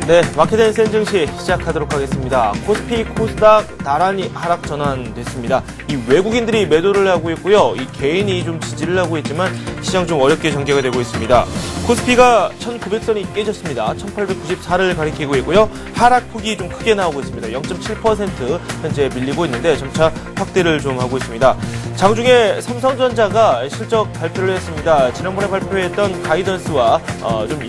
네, 마켓앤 센 증시 시작하도록 하겠습니다. 코스피, 코스닥 나란히 하락 전환됐습니다. 이 외국인들이 매도를 하고 있고요. 이 개인이 좀 지지를 하고 있지만 시장 좀 어렵게 전개가 되고 있습니다. 코스피가 1900선이 깨졌습니다. 1894를 가리키고 있고요. 하락폭이 좀 크게 나오고 있습니다. 0.7% 현재 밀리고 있는데 점차 확대를 좀 하고 있습니다. 장중에 삼성전자가 실적 발표를 했습니다. 지난번에 발표했던 가이던스와 좀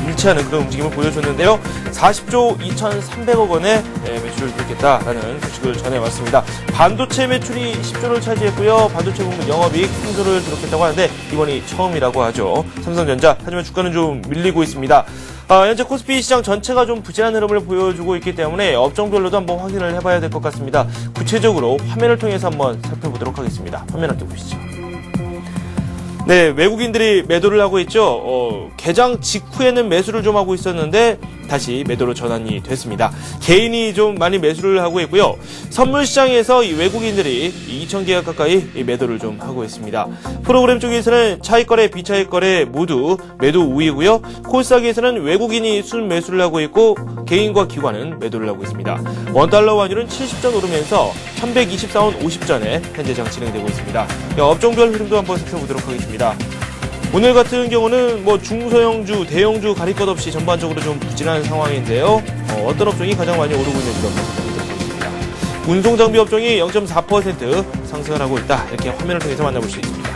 일치하는 그런 움직임을 보여줬는데요. 40조 2,300억 원의 매출을 기록했다라는 소식을 전해왔습니다. 반도체 매출이 10조를 차지했고요. 반도체 부문 영업이익 3조를 기록했다고 하는데 이번이 처음이라고 하죠. 삼성전자. 하지만 주가는 좀 밀리고 있습니다. 현재 코스피 시장 전체가 좀 부진한 흐름을 보여주고 있기 때문에 업종별로도 한번 확인을 해봐야 될 것 같습니다. 구체적으로 화면을 통해서 한번 살펴보도록 하겠습니다. 화면 함께 보시죠. 네, 외국인들이 매도를 하고 있죠. 개장 직후에는 매수를 좀 하고 있었는데 다시 매도로 전환이 됐습니다. 개인이 좀 많이 매수를 하고 있고요. 선물 시장에서 이 외국인들이 2,000개가 가까이 매도를 좀 하고 있습니다. 프로그램 쪽에서는 차익거래, 비차익거래 모두 매도 우위고요. 코스닥에서는 외국인이 순매수를 하고 있고 개인과 기관은 매도를 하고 있습니다. 원달러 환율은 70전 오르면서 1124원 50전에 현재 장 진행되고 있습니다. 업종별 흐름도 한번 살펴보도록 하겠습니다. 오늘 같은 경우는 중소형주, 대형주 가릴 것 없이 전반적으로 좀 부진한 상황인데요. 어떤 업종이 가장 많이 오르고 있는지 한번 살펴보도록 하겠습니다. 운송장비 업종이 0.4% 상승을 하고 있다. 이렇게 화면을 통해서 만나볼 수 있습니다.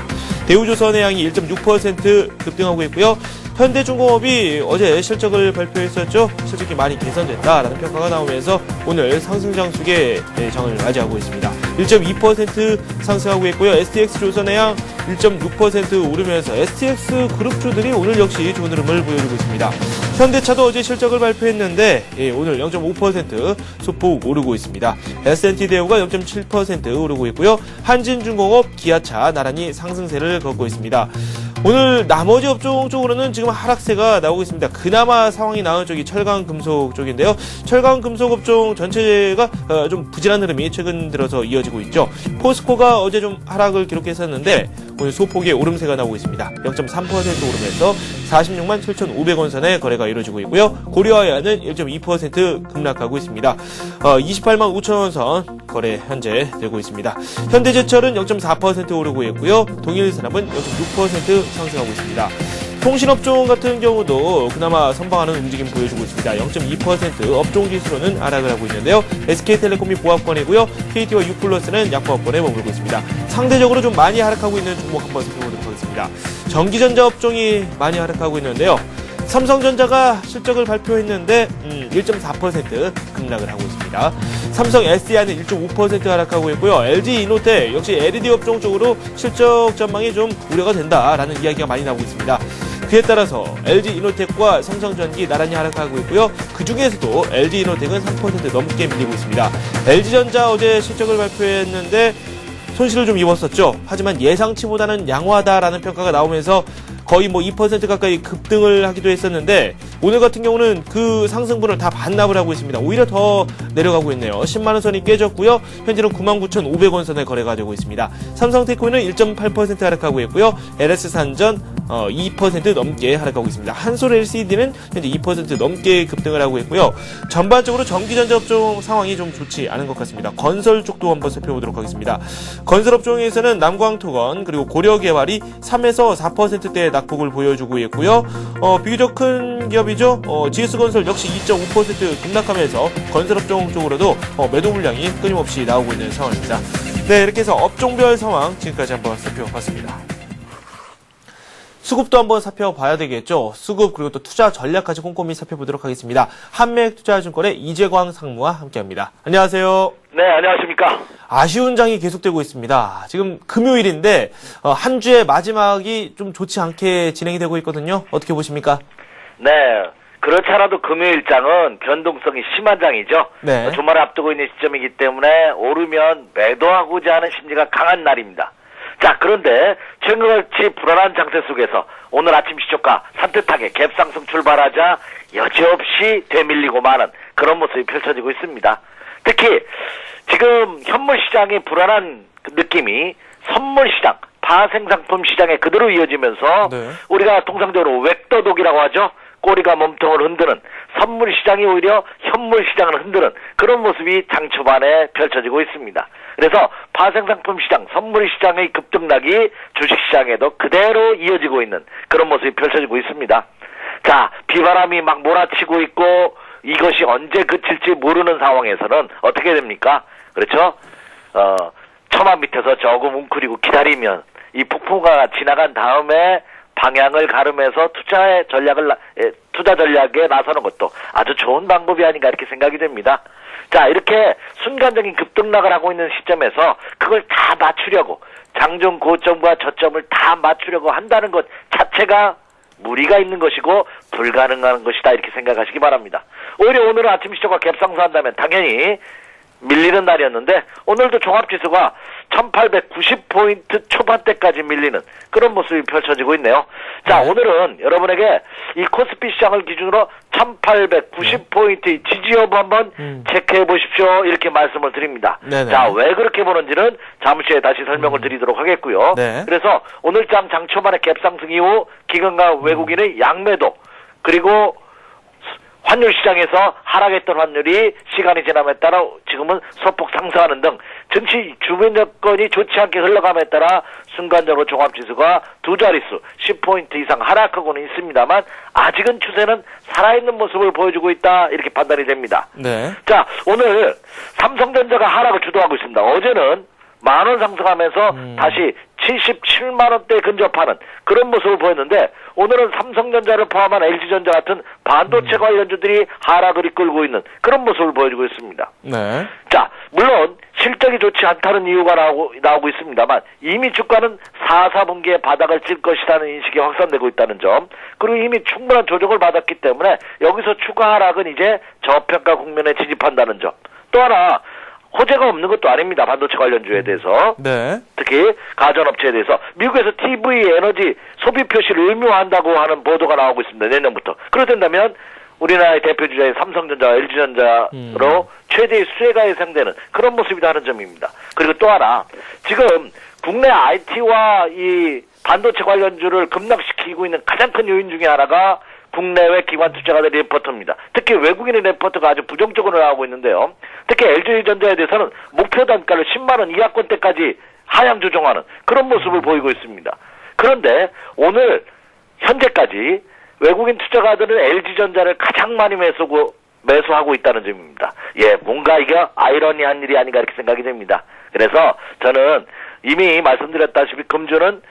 대우조선해양이 1.6% 급등하고 있고요. 현대중공업이 어제 실적을 발표했었죠. 실적이 많이 개선됐다라는 평가가 나오면서 오늘 상승 장수의 장을 맞이하고 있습니다. 1.2% 상승하고 있고요. STX조선해양 1.6% 오르면서 STX 그룹주들이 오늘 역시 좋은 흐름을 보여주고 있습니다. 현대차도 어제 실적을 발표했는데 오늘 0.5% 소폭 오르고 있습니다. S&T대우가 0.7% 오르고 있고요. 한진중공업, 기아차 나란히 상승세를 걷고 있습니다. 오늘 나머지 업종 쪽으로는 지금 하락세가 나오고 있습니다. 그나마 상황이 나은 쪽이 철강금속 쪽인데요. 철강금속 업종 전체가 좀 부진한 흐름이 최근 들어서 이어지고 있죠. 포스코가 어제 좀 하락을 기록했었는데 오늘 소폭의 오름세가 나오고 있습니다. 0.3% 오르면서 46만 7,500원 선에 거래가 이루어지고 있고요. 고려아야는 1.2% 급락하고 있습니다. 28만 5천원 선 거래 현재 되고 있습니다. 현대제철은 0.4% 오르고 있고요. 동일산업은 0.6% 상승하고 있습니다. 통신업종 같은 경우도 그나마 선방하는 움직임 보여주고 있습니다. 0.2% 업종지수로는 하락을 하고 있는데요. SK텔레콤이 보합권이고요. KT와 U+는 약보합권에 머물고 있습니다. 상대적으로 좀 많이 하락하고 있는 종목 한번 살펴보도록 하겠습니다. 전기전자 업종이 많이 하락하고 있는데요. 삼성전자가 실적을 발표했는데 1.4% 급락을 하고 있습니다. 삼성 SDI는 1.5% 하락하고 있고요. LG이노텍 역시 LED 업종 쪽으로 실적 전망이 좀 우려가 된다라는 이야기가 많이 나오고 있습니다. 그에 따라서 LG이노텍과 삼성전기 나란히 하락하고 있고요. 그 중에서도 LG이노텍은 3% 넘게 밀리고 있습니다. LG전자 어제 실적을 발표했는데 손실을 좀 입었었죠. 하지만 예상치보다는 양호하다라는 평가가 나오면서 거의 2% 가까이 급등을 하기도 했었는데 오늘 같은 경우는 그 상승분을 다 반납을 하고 있습니다. 오히려 더 내려가고 있네요. 10만원 선이 깨졌고요. 현재는 99,500원 선에 거래가 되고 있습니다. 삼성테크는 1.8% 하락하고 있고요. LS산전 2% 넘게 하락하고 있습니다. 한솔LCD는 현재 2% 넘게 급등을 하고 있고요. 전반적으로 전기전자 업종 상황이 좀 좋지 않은 것 같습니다. 건설 쪽도 한번 살펴보도록 하겠습니다. 건설 업종에서는 남광토건 그리고 고려개발이 3에서 4%대의 낙폭을 보여주고 있고요. 비교적 큰 기업이죠. GS건설 역시 2.5% 급락하면서 건설업종 쪽으로도 매도 물량이 끊임없이 나오고 있는 상황입니다. 네, 이렇게 해서 업종별 상황 지금까지 한번 살펴봤습니다. 수급도 한번 살펴봐야 되겠죠. 수급 그리고 또 투자 전략까지 꼼꼼히 살펴보도록 하겠습니다. 한맥투자증권의 이재광 상무와 함께합니다. 안녕하세요. 네, 안녕하십니까. 아쉬운 장이 계속되고 있습니다. 지금 금요일인데 한 주의 마지막이 좀 좋지 않게 진행이 되고 있거든요. 어떻게 보십니까? 네, 그렇지 않아도 금요일장은 변동성이 심한 장이죠. 네. 주말을 앞두고 있는 시점이기 때문에 오르면 매도하고자 하는 심리가 강한 날입니다. 자, 그런데 최근같이 불안한 장세 속에서 오늘 아침 시초가 산뜻하게 갭상승 출발하자 여지없이 되밀리고 마는 그런 모습이 펼쳐지고 있습니다. 특히 지금 현물시장의 불안한 느낌이 선물시장, 파생상품 시장에 그대로 이어지면서 네. 우리가 통상적으로 웩도독이라고 하죠. 꼬리가 몸통을 흔드는 선물 시장이 오히려 현물 시장을 흔드는 그런 모습이 장 초반에 펼쳐지고 있습니다. 그래서 파생상품 시장, 선물 시장의 급등락이 주식 시장에도 그대로 이어지고 있는 그런 모습이 펼쳐지고 있습니다. 자, 비바람이 막 몰아치고 있고 이것이 언제 그칠지 모르는 상황에서는 어떻게 됩니까? 그렇죠? 처마 밑에서 조금 웅크리고 기다리면 이 폭풍우가 지나간 다음에 방향을 가름해서 투자 전략에 나서는 것도 아주 좋은 방법이 아닌가 이렇게 생각이 됩니다. 자, 이렇게 순간적인 급등락을 하고 있는 시점에서 그걸 다 맞추려고 장중 고점과 저점을 다 맞추려고 한다는 것 자체가 무리가 있는 것이고 불가능한 것이다 이렇게 생각하시기 바랍니다. 오히려 오늘은 아침 시초가 갭상승한다면 당연히 밀리는 날이었는데 오늘도 종합지수가 1890포인트 초반대까지 밀리는 그런 모습이 펼쳐지고 있네요. 자, 오늘은 여러분에게 이 코스피 시장을 기준으로 1890포인트의 지지 여부 한번 체크해 보십시오 이렇게 말씀을 드립니다. 네네. 자, 왜 그렇게 보는지는 잠시 후에 다시 설명을 드리도록 하겠고요. 네. 그래서 오늘 장 초반의 갭상승 이후 기관과 외국인의 양매도 그리고 환율 시장에서 하락했던 환율이 시간이 지남에 따라 지금은 소폭 상승하는 등 증시 주변 여건이 좋지 않게 흘러감에 따라 순간적으로 종합지수가 두 자릿수 10포인트 이상 하락하고는 있습니다만 아직은 추세는 살아있는 모습을 보여주고 있다 이렇게 판단이 됩니다. 네. 자, 오늘 삼성전자가 하락을 주도하고 있습니다. 어제는 10,000원 상승하면서 다시 77만원대 근접하는 그런 모습을 보였는데 오늘은 삼성전자를 포함한 LG전자 같은 반도체 관련주들이 하락을 이끌고 있는 그런 모습을 보여주고 있습니다. 네. 자, 물론 실적이 좋지 않다는 이유가 나오고 있습니다만 이미 주가는 4분기에 바닥을 칠 것이라는 인식이 확산되고 있다는 점 그리고 이미 충분한 조정을 받았기 때문에 여기서 추가 하락은 이제 저평가 국면에 진입한다는 점 또 하나 호재가 없는 것도 아닙니다. 반도체 관련주에 대해서. 네. 특히 가전업체에 대해서 미국에서 TV 에너지 소비 표시를 의무화한다고 하는 보도가 나오고 있습니다. 내년부터. 그렇다면 우리나라의 대표주자인 삼성전자와 LG전자로 최대의 수혜가 예상되는 그런 모습이라는 점입니다. 그리고 또 하나 지금 국내 IT와 이 반도체 관련주를 급락시키고 있는 가장 큰 요인 중에 하나가 국내외 기관 투자가들의 레포트입니다. 특히 외국인의 레포트가 아주 부정적으로 나오고 있는데요. 특히 LG전자에 대해서는 목표 단가를 10만원 이하권대까지 하향 조정하는 그런 모습을 보이고 있습니다. 그런데 오늘 현재까지 외국인 투자가들은 LG전자를 가장 많이 매수하고 있다는 점입니다. 예, 뭔가 이게 아이러니한 일이 아닌가 이렇게 생각이 됩니다. 그래서 저는 이미 말씀드렸다시피 금주는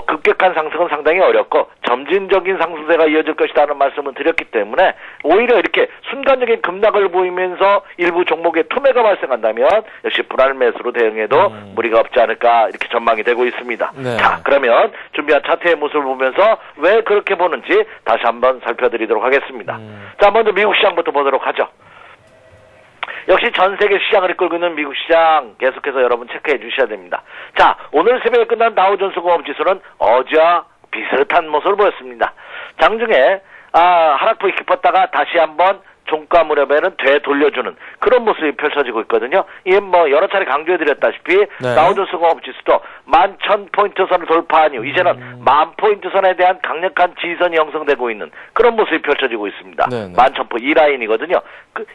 급격한 상승은 상당히 어렵고 점진적인 상승세가 이어질 것이라는 말씀을 드렸기 때문에 오히려 이렇게 순간적인 급락을 보이면서 일부 종목에 투매가 발생한다면 역시 불안 매수로 대응해도 무리가 없지 않을까 이렇게 전망이 되고 있습니다. 네. 자, 그러면 준비한 차트의 모습을 보면서 왜 그렇게 보는지 다시 한번 살펴드리도록 하겠습니다. 자, 먼저 미국 시장부터 보도록 하죠. 역시 전 세계 시장을 이끌고 있는 미국 시장 계속해서 여러분 체크해 주셔야 됩니다. 자, 오늘 새벽에 끝난 다우존스 공업지수는 어제와 비슷한 모습을 보였습니다. 장중에 하락폭이 깊었다가 다시 한번 종가 무렵에는 되돌려주는 그런 모습이 펼쳐지고 있거든요. 이게 여러 차례 강조해드렸다시피 네. 다우존스 공업지수도 11,000포인트 선을 돌파한 이후 이제는 10,000포인트 선에 대한 강력한 지지선이 형성되고 있는 그런 모습이 펼쳐지고 있습니다. 네네. 11,000포 이 라인이거든요.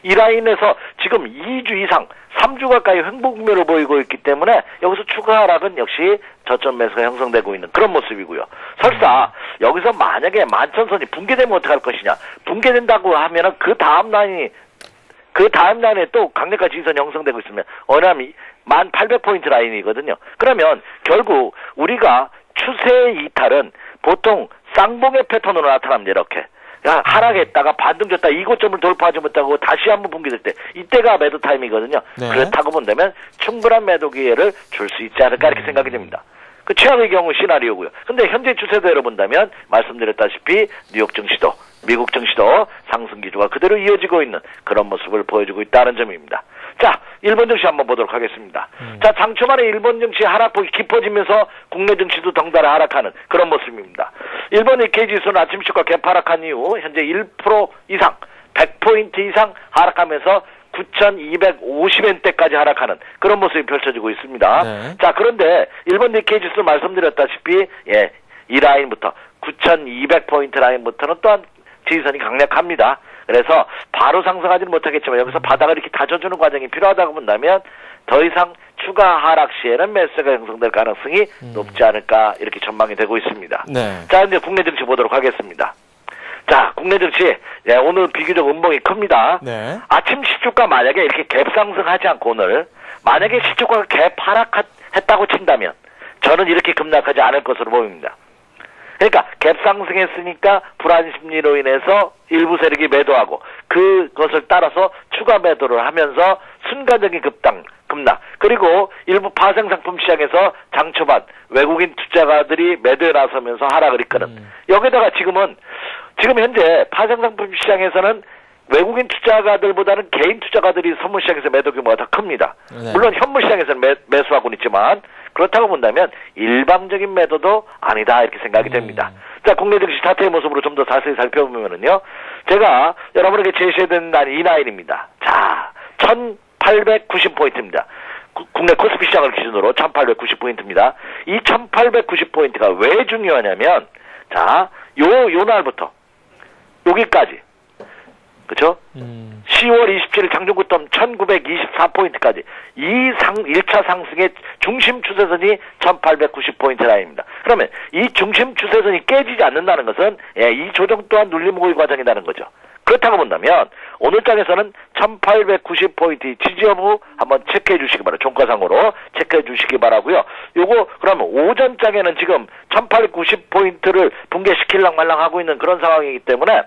이 라인에서 지금 2주 이상 3주 가까이 횡보국면을 보이고 있기 때문에 여기서 추가 하락은 역시 저점 매수가 형성되고 있는 그런 모습이고요. 설사 여기서 만약에 11,000선이 붕괴되면 어떡할 것이냐. 붕괴된다고 하면은 그 다음 라인에 또 강력한 지지선이 형성되고 있으면 어냐면 1,800포인트 라인이거든요. 그러면 결국 우리가 추세의 이탈은 보통 쌍봉의 패턴으로 나타납니다. 이렇게. 하락했다가 반등졌다 이고점을 돌파하지 못하고 다시 한번 붕괴될 때 이때가 매도 타임이거든요. 네. 그렇다고 본다면 충분한 매도 기회를 줄 수 있지 않을까 이렇게 생각이 됩니다. 그 최악의 경우 시나리오고요. 근데 현재 추세대로 본다면 말씀드렸다시피 뉴욕 증시도 미국 증시도 상승 기조가 그대로 이어지고 있는 그런 모습을 보여주고 있다는 점입니다. 자, 일본 증시 한번 보도록 하겠습니다. 자, 장초반에 일본 증시 하락폭이 깊어지면서 국내 증시도 덩달아 하락하는 그런 모습입니다. 일본 니케이 지수는 아침 시가 개파락한 이후 현재 1% 이상 100포인트 이상 하락하면서 9,250엔대까지 하락하는 그런 모습이 펼쳐지고 있습니다. 네. 자, 그런데 일본 니케이 지수 말씀드렸다시피 이 라인부터 9,200포인트 라인부터는 또한 지지선이 강력합니다. 그래서 바로 상승하지는 못하겠지만 여기서 바닥을 이렇게 다져주는 과정이 필요하다고 본다면 더 이상 추가 하락 시에는 매수가 형성될 가능성이 높지 않을까 이렇게 전망이 되고 있습니다. 네. 자, 이제 국내 증시 보도록 하겠습니다. 자, 국내 증시 오늘 비교적 음봉이 큽니다. 네. 아침 시초가 만약에 이렇게 갭 상승하지 않고 오늘 만약에 시초가가 갭 하락했다고 친다면 저는 이렇게 급락하지 않을 것으로 보입니다. 그러니까 갭 상승했으니까 불안 심리로 인해서 일부 세력이 매도하고 그것을 따라서 추가 매도를 하면서 순간적인 급락 그리고 일부 파생상품 시장에서 장 초반 외국인 투자가들이 매도에 나서면서 하락을 이끄는 여기다가 지금 현재 파생상품 시장에서는 외국인 투자가들보다는 개인 투자가들이 선물시장에서 매도 규모가 더 큽니다. 네. 물론 물론 현물시장에서는 매수하고는 있지만 그렇다고 본다면 일방적인 매도도 아니다 이렇게 생각이 됩니다. 자, 국내 증시 차트의 모습으로 좀 더 자세히 살펴보면은요. 제가 여러분에게 제시해드린 날이 이 라인입니다. 자, 1890포인트입니다. 국내 코스피 시장을 기준으로 1890포인트입니다. 이 1890포인트가 왜 중요하냐면 자, 요 날부터 여기까지 그쵸? 10월 27일 장중구점 1924포인트까지 1차 상승의 중심 추세선이 1890포인트 라인입니다. 그러면 이 중심 추세선이 깨지지 않는다는 것은 이 조정 또한 눌림목의 과정이라는 거죠. 그렇다고 본다면 오늘 장에서는 1890포인트 지지 여부 한번 체크해 주시기 바라요. 종가상으로 체크해 주시기 바라고요. 요거 그러면 오전 장에는 지금 1890포인트를 붕괴시킬랑 말랑 하고 있는 그런 상황이기 때문에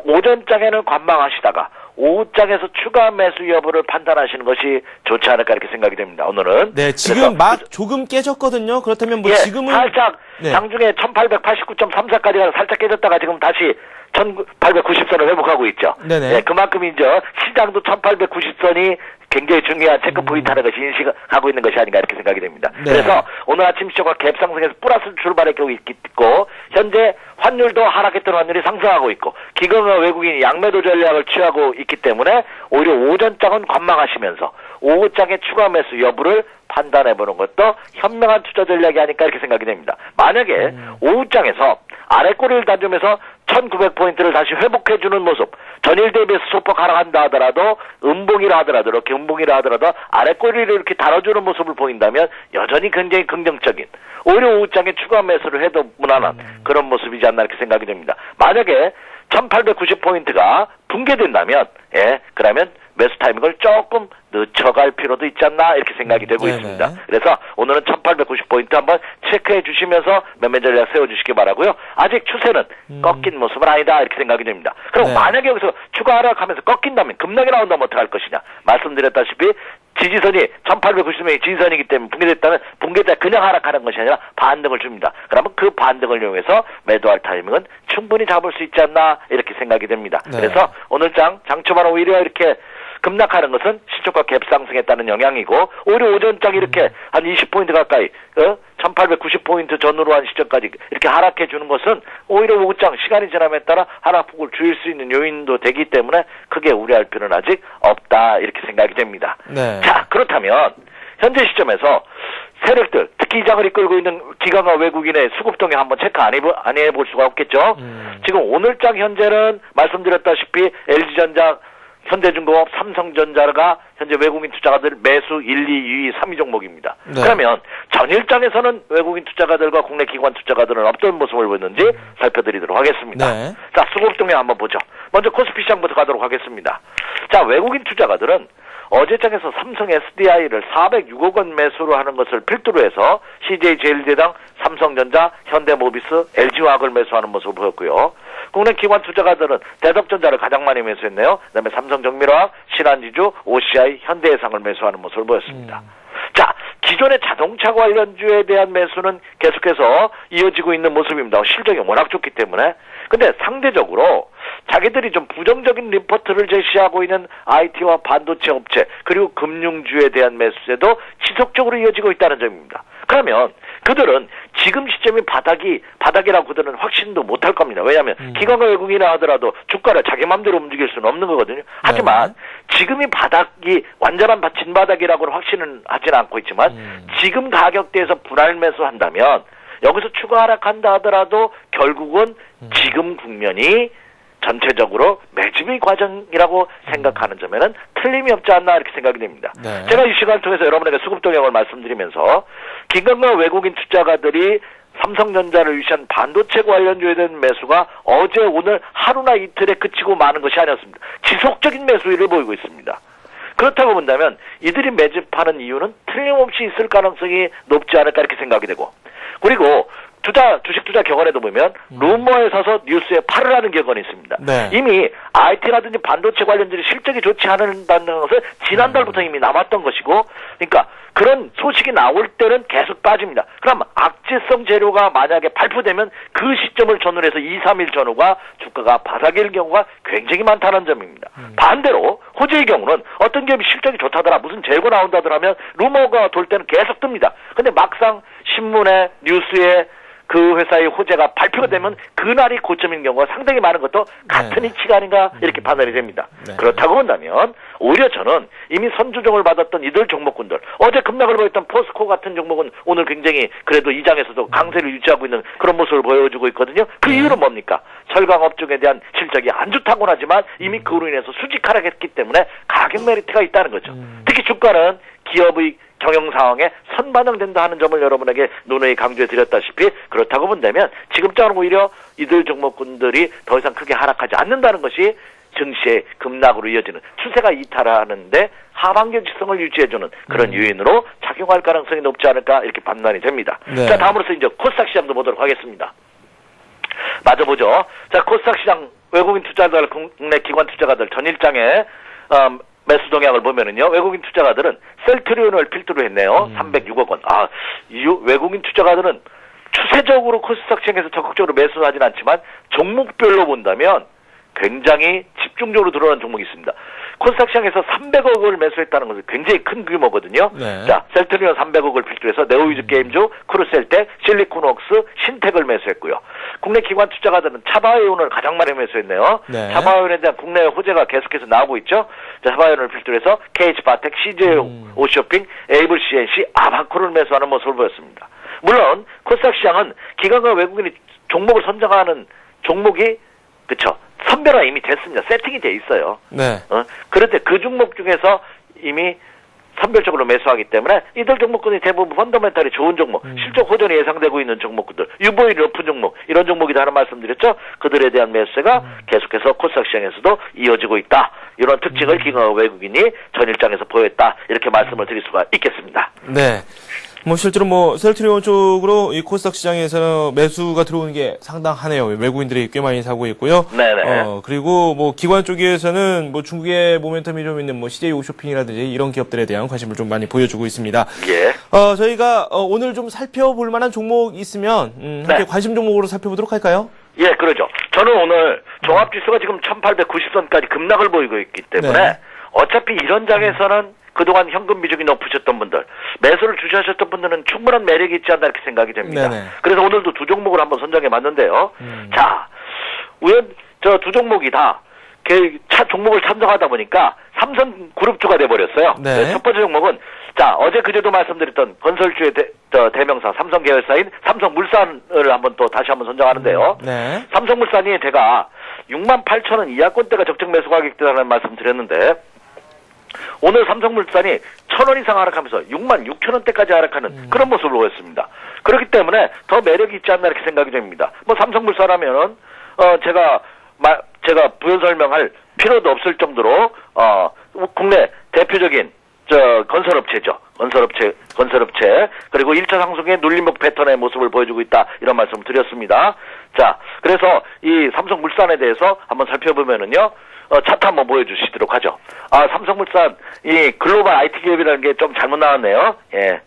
오전장에는 관망하시다가 오후장에서 추가 매수 여부를 판단하시는 것이 좋지 않을까 이렇게 생각이 됩니다. 오늘은. 네, 지금 조금 깨졌거든요. 그렇다면 뭐 지금은 살짝 네. 장중에 1889.34까지 가서 살짝 깨졌다가 지금 다시 1890선을 회복하고 있죠. 네네. 네, 그만큼 이제 시장도 1890선이 굉장히 중요한 체크 포인트라는 것이 인식하고 있는 것이 아닌가 이렇게 생각이 됩니다. 네. 그래서 오늘 아침 시초가 갭 상승해서 플러스 출발의 경우 있고 현재 환율도 하락했던 환율이 상승하고 있고 기관과 외국인이 양매도 전략을 취하고 있기 때문에 오히려 오전장은 관망하시면서 오후장의 추가 매수 여부를 판단해보는 것도 현명한 투자 전략이 아닐까 이렇게 생각이 됩니다. 만약에 오후장에서 아래 꼬리를 다지면서 1900포인트를 다시 회복해주는 모습 전일 대비해서 소폭 하락한다 하더라도 음봉이라 하더라도 이렇게 음봉이라 하더라도 아래 꼬리를 이렇게 달아주는 모습을 보인다면 여전히 굉장히 긍정적인 오히려 오후장에 추가 매수를 해도 무난한 그런 모습이지 않나 이렇게 생각이 됩니다. 만약에 1890포인트가 붕괴된다면 그러면 매수 타이밍을 조금 늦춰갈 필요도 있지 않나 이렇게 생각이 되고 있습니다. 그래서 오늘은 1890포인트 한번 체크해 주시면서 매매 전략 세워주시기 바라고요. 아직 추세는 꺾인 모습은 아니다 이렇게 생각이 됩니다. 그럼 만약에 여기서 추가 하락하면서 꺾인다면 급락이 나온다면 어떻게 할 것이냐 말씀드렸다시피 지지선이 1890명이 지지선이기 때문에 붕괴됐다면 붕괴될 때 그냥 하락하는 것이 아니라 반등을 줍니다. 그러면 그 반등을 이용해서 매도할 타이밍은 충분히 잡을 수 있지 않나 이렇게 생각이 됩니다. 네. 그래서 오늘 장 초반 오히려 이렇게 급락하는 것은 시초가 갭 상승했다는 영향이고 오히려 오전장 이렇게 한 20포인트 가까이 1890포인트 전후로 한 시점까지 이렇게 하락해 주는 것은 오히려 오후장 시간이 지남에 따라 하락폭을 줄일 수 있는 요인도 되기 때문에 크게 우려할 필요는 아직 없다 이렇게 생각이 됩니다. 네. 자, 그렇다면 현재 시점에서 세력들 특히 이 장을 이끌고 있는 기관과 외국인의 수급 동향 한번 체크 안 해볼 수가 없겠죠. 지금 오늘장 현재는 말씀드렸다시피 LG전자 현대중공업, 삼성전자가 현재 외국인 투자가들 매수 1, 2, 2, 3위 종목입니다. 네. 그러면 전일장에서는 외국인 투자가들과 국내 기관 투자가들은 어떤 모습을 보였는지 살펴드리도록 하겠습니다. 네. 자, 수급 동향 한번 보죠. 먼저 코스피 시장부터 가도록 하겠습니다. 자, 외국인 투자가들은 어제장에서 삼성 SDI를 406억 원 매수로 하는 것을 필두로 해서 CJ제일제당, 삼성전자, 현대모비스, LG화학을 매수하는 모습을 보였고요. 국내 기관 투자가들은 대덕전자를 가장 많이 매수했네요. 그다음에 삼성정밀화학, 신한지주, OCI, 현대해상을 매수하는 모습을 보였습니다. 자, 기존의 자동차 관련주에 대한 매수는 계속해서 이어지고 있는 모습입니다. 실적이 워낙 좋기 때문에. 근데 상대적으로 자기들이 좀 부정적인 리포트를 제시하고 있는 IT와 반도체 업체 그리고 금융주에 대한 매수세도 지속적으로 이어지고 있다는 점입니다. 그러면 그들은 지금 시점이 바닥이라고 그들은 확신도 못할 겁니다. 왜냐하면 기관과 외국인이라 하더라도 주가를 자기 마음대로 움직일 수는 없는 거거든요. 하지만 지금이 완전한 진바닥이라고는 확신은 하지는 않고 있지만 지금 가격대에서 분할 매수한다면 여기서 추가 하락한다 하더라도 결국은 지금 국면이 전체적으로 매집의 과정이라고 생각하는 점에는 틀림이 없지 않나 이렇게 생각이 됩니다. 네. 제가 이 시간을 통해서 여러분에게 수급 동향을 말씀드리면서 기관과 외국인 투자가들이 삼성전자를 위시한 반도체 관련주에 대한 매수가 어제 오늘 하루나 이틀에 그치고 마는 것이 아니었습니다. 지속적인 매수율을 보이고 있습니다. 그렇다고 본다면 이들이 매집하는 이유는 틀림없이 있을 가능성이 높지 않을까 이렇게 생각이 되고, 그리고 주식 투자 격언에도 보면 루머에 서서 뉴스에 팔을 하는 격언이 있습니다. 네. 이미 IT라든지 반도체 관련들이 실적이 좋지 않다는 것을 지난달부터 이미 남았던 것이고, 그러니까 그런 소식이 나올 때는 계속 빠집니다. 그럼 악재성 재료가 만약에 발표되면 그 시점을 전후로 해서 2, 3일 전후가 주가가 바닥일 경우가 굉장히 많다는 점입니다. 반대로 호재의 경우는 어떤 기업이 실적이 좋다더라, 무슨 재고 나온다더라 하면 루머가 돌 때는 계속 뜹니다. 근데 막상 신문에 뉴스에 그 회사의 호재가 발표가 되면 그날이 고점인 경우가 상당히 많은 것도 같은 이치가 아닌가 이렇게 판단이 됩니다. 네. 그렇다고 본다면 오히려 저는 이미 선조정을 받았던 이들 종목군들, 어제 급락을 보였던 포스코 같은 종목은 오늘 굉장히 그래도 이 장에서도 강세를 유지하고 있는 그런 모습을 보여주고 있거든요. 그 이유는 뭡니까? 철강업종에 대한 실적이 안 좋다고는 하지만 이미 그로 인해서 수직 하락했기 때문에 가격 메리트가 있다는 거죠. 특히 주가는 기업의 경영 상황에 선반영된다 하는 점을 여러분에게 누누이 강조해 드렸다시피, 그렇다고 본다면 지금처럼 오히려 이들 종목군들이 더 이상 크게 하락하지 않는다는 것이 증시의 급락으로 이어지는 추세가 이탈하는데 하반기 직성을 유지해주는 그런 요인으로 작용할 가능성이 높지 않을까 이렇게 판단이 됩니다. 네. 자, 다음으로서 이제 코스닥 시장도 보도록 하겠습니다. 맞아 보죠. 자, 코스닥 시장 외국인 투자자들, 국내 기관 투자가들 전일장에 매수 동향을 보면은요, 외국인 투자가들은 셀트리온을 필두로 했네요. 306억 원. 이 외국인 투자가들은 추세적으로 코스닥 시장에서 적극적으로 매수하진 않지만 종목별로 본다면 굉장히 집중적으로 들어오는 종목이 있습니다. 코스닥 시장에서 300억을 매수했다는 것은 굉장히 큰 규모거든요. 네. 자, 셀트리온 300억을 필두해서 네오위즈 게임즈, 크루셀텍, 실리콘웍스, 신텍을 매수했고요. 국내 기관 투자가들은 차바이온을 가장 많이 매수했네요. 네. 차바이온에 대한 국내 호재가 계속해서 나오고 있죠. 자, 차바이온을 필두해서 KH바텍, CJ 오쇼핑, 에이블 CNC, 아바코를 매수하는 모습을 보였습니다. 물론 코스닥 시장은 기관과 외국인이 종목을 선정하는 종목이 그쵸, 선별화 이미 됐습니다. 세팅이 돼 있어요. 네. 그런데 그 종목 중에서 이미 선별적으로 매수하기 때문에 이들 종목군이 대부분 펀더멘탈이 좋은 종목, 실적 호전이 예상되고 있는 종목군들, 유보율이 높은 종목, 이런 종목이다 하는 말씀드렸죠. 그들에 대한 매수가 계속해서 코스닥 시장에서도 이어지고 있다. 이런 특징을 기관과 외국인이 전일장에서 보였다. 이렇게 말씀을 드릴 수가 있겠습니다. 네. 실제로 셀트리온 쪽으로 이 코스닥 시장에서는 매수가 들어오는 게 상당하네요. 외국인들이 꽤 많이 사고 있고요. 네네. 그리고 기관 쪽에서는 중국의 모멘텀이 좀 있는 CJ 오쇼핑이라든지 이런 기업들에 대한 관심을 좀 많이 보여주고 있습니다. 예. 저희가 오늘 좀 살펴볼 만한 종목 있으면 함께 관심 종목으로 살펴보도록 할까요? 예, 그러죠. 저는 오늘 종합지수가 지금 1890선까지 급락을 보이고 있기 때문에 네. 어차피 이런 장에서는 그동안 현금 비중이 높으셨던 분들, 매수를 주시하셨던 분들은 충분한 매력이 있지 않나 이렇게 생각이 됩니다. 네네. 그래서 오늘도 두 종목을 한번 선정해 봤는데요. 자, 두 종목이 다 종목을 선정하다 보니까 삼성그룹주가 돼버렸어요. 네. 첫 번째 종목은 어제 그제도 말씀드렸던 건설주의 대명사 삼성 계열사인 삼성물산을 다시 한번 선정하는데요. 네. 삼성물산이 제가 68,000원 이하권대가 적정 매수 가격대라는 말씀 드렸는데, 오늘 삼성물산이 1,000원 이상 하락하면서 66,000원대까지 하락하는 그런 모습을 보였습니다. 그렇기 때문에 더 매력이 있지 않나 이렇게 생각이 됩니다. 삼성물산 하면은 제가 부연 설명할 필요도 없을 정도로 국내 대표적인 건설업체죠. 건설업체. 그리고 1차 상승의 눌림목 패턴의 모습을 보여주고 있다. 이런 말씀을 드렸습니다. 자, 그래서 이 삼성물산에 대해서 한번 살펴보면은요. 차트 한번 보여주시도록 하죠. 삼성물산, 이 글로벌 IT 기업이라는 게 좀 잘못 나왔네요. 예.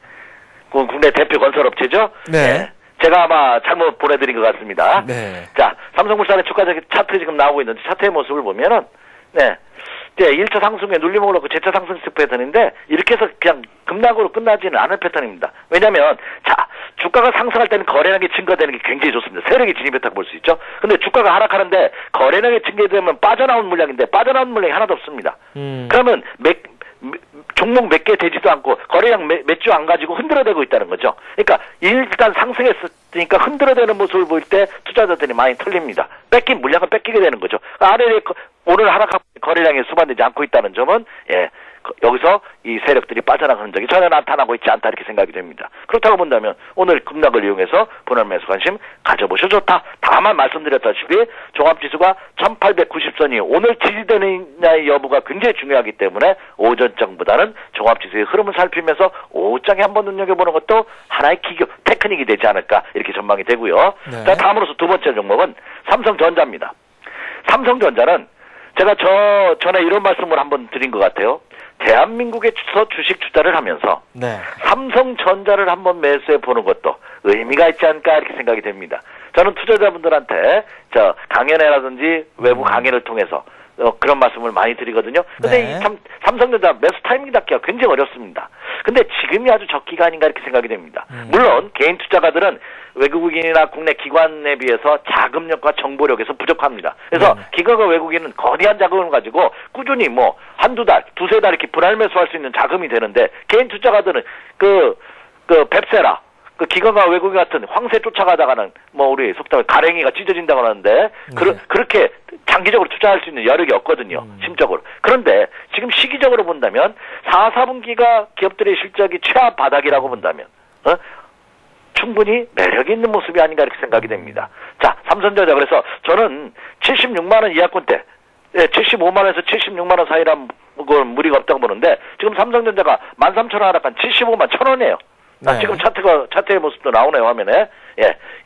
국내 대표 건설업체죠. 네. 예. 제가 아마 잘못 보내드린 것 같습니다. 네. 자, 삼성물산의 주가적 차트 지금 나오고 있는데, 차트의 모습을 보면은, 1차 상승에 눌림목을 놓고 재차 상승 패턴인데, 이렇게 해서 그냥 급락으로 끝나지는 않을 패턴입니다. 왜냐면, 주가가 상승할 때는 거래량이 증가되는 게 굉장히 좋습니다. 세력이 진입했다고 볼 수 있죠. 근데 주가가 하락하는데, 거래량이 증가되면 빠져나온 물량인데, 빠져나온 물량이 하나도 없습니다. 그러면, 종목 몇 개 되지도 않고 거래량 몇 주 안 가지고 흔들어대고 있다는 거죠. 그러니까 일단 상승했을 있으니까 흔들어대는 모습을 보일 때 투자자들이 많이 털립니다. 뺏긴 물량을 뺏기게 되는 거죠. 아래에 오늘 하락 거래량이 수반되지 않고 있다는 점은 여기서 이 세력들이 빠져나가는 적이 전혀 나타나고 있지 않다 이렇게 생각이 됩니다. 그렇다고 본다면 오늘 급락을 이용해서 분할 매수 관심 가져보셔도 좋다. 다만 말씀드렸다시피 종합지수가 1890선이 오늘 지지되느냐의 여부가 굉장히 중요하기 때문에 오전장보다는 종합지수의 흐름을 살피면서 오후장에 한번 눈여겨보는 것도 하나의 기교 테크닉이 되지 않을까 이렇게 전망이 되고요. 네. 자, 다음으로서 두 번째 종목은 삼성전자입니다. 삼성전자는 제가 전에 이런 말씀을 한번 드린 것 같아요. 대한민국에서 주식 투자를 하면서 네. 삼성전자를 한번 매수해 보는 것도 의미가 있지 않을까 이렇게 생각이 됩니다. 저는 투자자분들한테 강연회라든지 외부 강연을 통해서 그런 말씀을 많이 드리거든요. 근데 네. 이 삼성전자 매수 타이밍 잡기가 굉장히 어렵습니다. 근데 지금이 아주 적기가 아닌가 이렇게 생각이 됩니다. 물론 개인 투자가들은 외국인이나 국내 기관에 비해서 자금력과 정보력에서 부족합니다. 그래서 기관과 외국인은 거대한 자금을 가지고 꾸준히 한두 달, 두세 달 이렇게 분할 매수할 수 있는 자금이 되는데 개인 투자가들은 뱁새라 기관과 외국인 같은 황새 쫓아가다가는 우리 속담에 가랭이가 찢어진다고 하는데 그렇게 장기적으로 투자할 수 있는 여력이 없거든요. 심적으로. 그런데 지금 시기적으로 본다면 4, 4분기가 기업들의 실적이 최하 바닥이라고 본다면 충분히 매력 있는 모습이 아닌가 이렇게 생각이 됩니다. 자, 삼성전자 그래서 저는 76만 원 이하권대 75만 원에서 76만 원 사이란 건 무리가 없다고 보는데 지금 삼성전자가 13,000원 하락한 75만 1,000원이에요. 네. 지금 차트의 모습도 나오네요, 화면에.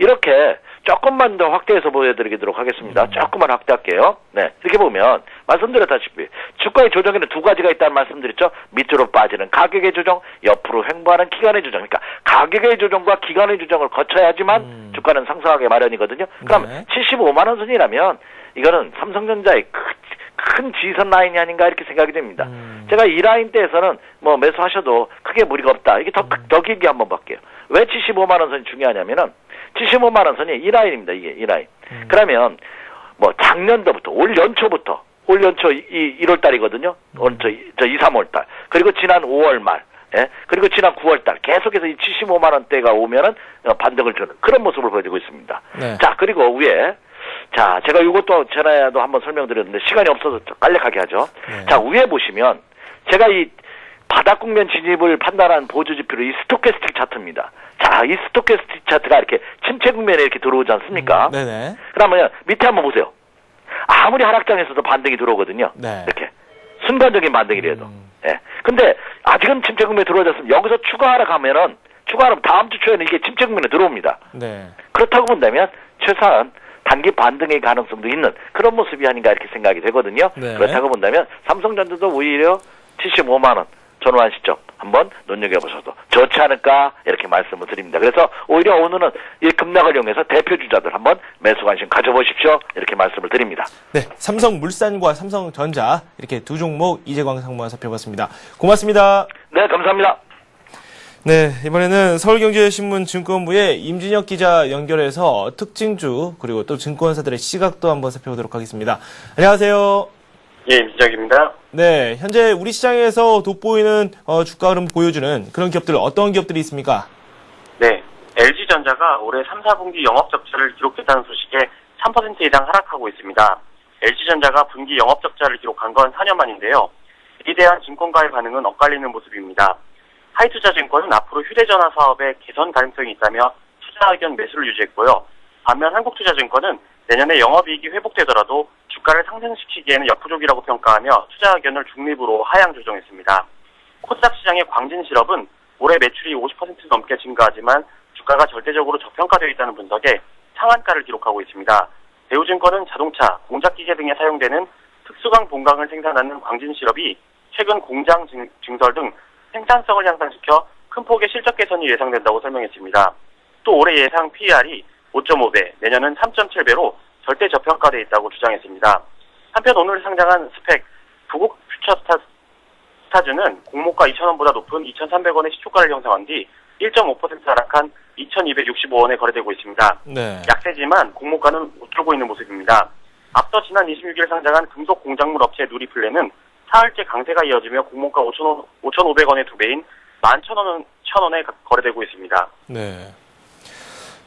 이렇게 조금만 더 확대해서 보여드리도록 하겠습니다. 조금만 확대할게요. 네. 이렇게 보면, 말씀드렸다시피, 주가의 조정에는 두 가지가 있다는 말씀드렸죠? 밑으로 빠지는 가격의 조정, 옆으로 횡보하는 기간의 조정. 그러니까, 가격의 조정과 기간의 조정을 거쳐야지만 주가는 상승하게 마련이거든요. 그럼, 네. 75만원 선이라면, 이거는 삼성전자의 큰 지선 라인이 아닌가 이렇게 생각이 됩니다. 제가 이 라인 대에서는 매수하셔도 크게 무리가 없다. 이게 더 길게 한번 볼게요. 왜 75만 원 선이 중요하냐면은 75만 원 선이 이 라인입니다. 이게 이 라인. 그러면 작년도부터 올 연초 1월 달이거든요. 저 2, 3월 달. 그리고 지난 5월 말. 그리고 지난 9월 달 계속해서 이 75만 원대가 오면은 반등을 주는 그런 모습을 보여주고 있습니다. 네. 자, 그리고 위에 자, 제가 이것도 전에도 한번 설명드렸는데 시간이 없어서 간략하게 하죠. 네. 자, 위에 보시면 제가 이 바닥 국면 진입을 판단한 보조 지표로 이 스토캐스틱 차트입니다. 자, 이 스토캐스틱 차트가 이렇게 침체 국면에 이렇게 들어오지 않습니까? 네네. 그러면 밑에 한번 보세요. 아무리 하락장에서도 반등이 들어오거든요. 네. 이렇게 순간적인 반등이라도. 근데 아직은 침체 국면에 들어오지 않습니다. 여기서 추가 하락하면 다음 주 초에는 이게 침체 국면에 들어옵니다. 네. 그렇다고 본다면 최소한 단기 반등의 가능성도 있는 그런 모습이 아닌가 이렇게 생각이 되거든요. 네. 그렇다고 본다면 삼성전자도 오히려 75만 원 전후한 시점 한번 눈여겨보셔도 좋지 않을까 이렇게 말씀을 드립니다. 그래서 오히려 오늘은 이 급락을 이용해서 대표주자들 한번 매수 관심 가져보십시오. 이렇게 말씀을 드립니다. 네. 삼성물산과 삼성전자 이렇게 두 종목 이재광 상무와 살펴봤습니다. 고맙습니다. 네, 감사합니다. 네, 이번에는 서울경제신문 증권부의 임진혁 기자 연결해서 특징주 그리고 또 증권사들의 시각도 한번 살펴보도록 하겠습니다. 안녕하세요. 예, 임진혁입니다. 네, 현재 우리 시장에서 돋보이는 주가 흐름 보여주는 그런 기업들 어떤 기업들이 있습니까? 네, LG전자가 올해 3, 4분기 영업적자를 기록했다는 소식에 3% 이상 하락하고 있습니다. LG전자가 분기 영업적자를 기록한 건 4년 만인데요. 이에 대한 증권가의 반응은 엇갈리는 모습입니다. 하이투자증권은 앞으로 휴대전화 사업의 개선 가능성이 있다며 투자 의견 매수를 유지했고요. 반면 한국투자증권은 내년에 영업이익이 회복되더라도 주가를 상승시키기에는 역부족이라고 평가하며 투자 의견을 중립으로 하향 조정했습니다. 코스닥 시장의 광진실업은 올해 매출이 50% 넘게 증가하지만 주가가 절대적으로 저평가되어 있다는 분석에 상한가를 기록하고 있습니다. 대우증권은 자동차, 공작기계 등에 사용되는 특수광 본광을 생산하는 광진실업이 최근 공장 증설 등 생산성을 향상시켜 큰 폭의 실적 개선이 예상된다고 설명했습니다. 또 올해 예상 PER이 5.5배, 내년은 3.7배로 절대 저평가되어 있다고 주장했습니다. 한편 오늘 상장한 스펙 부국 퓨처스타즈는 공모가 2,000원보다 높은 2,300원의 시초가를 형성한 뒤 1.5% 하락한 2,265원에 거래되고 있습니다. 네. 약세지만 공모가는 웃돌고 있는 모습입니다. 앞서 지난 26일 상장한 금속 공작물 업체 누리플레는 사흘째 강세가 이어지며 공모가 5,500원의 2배인 11,000원에 거래되고 있습니다. 네.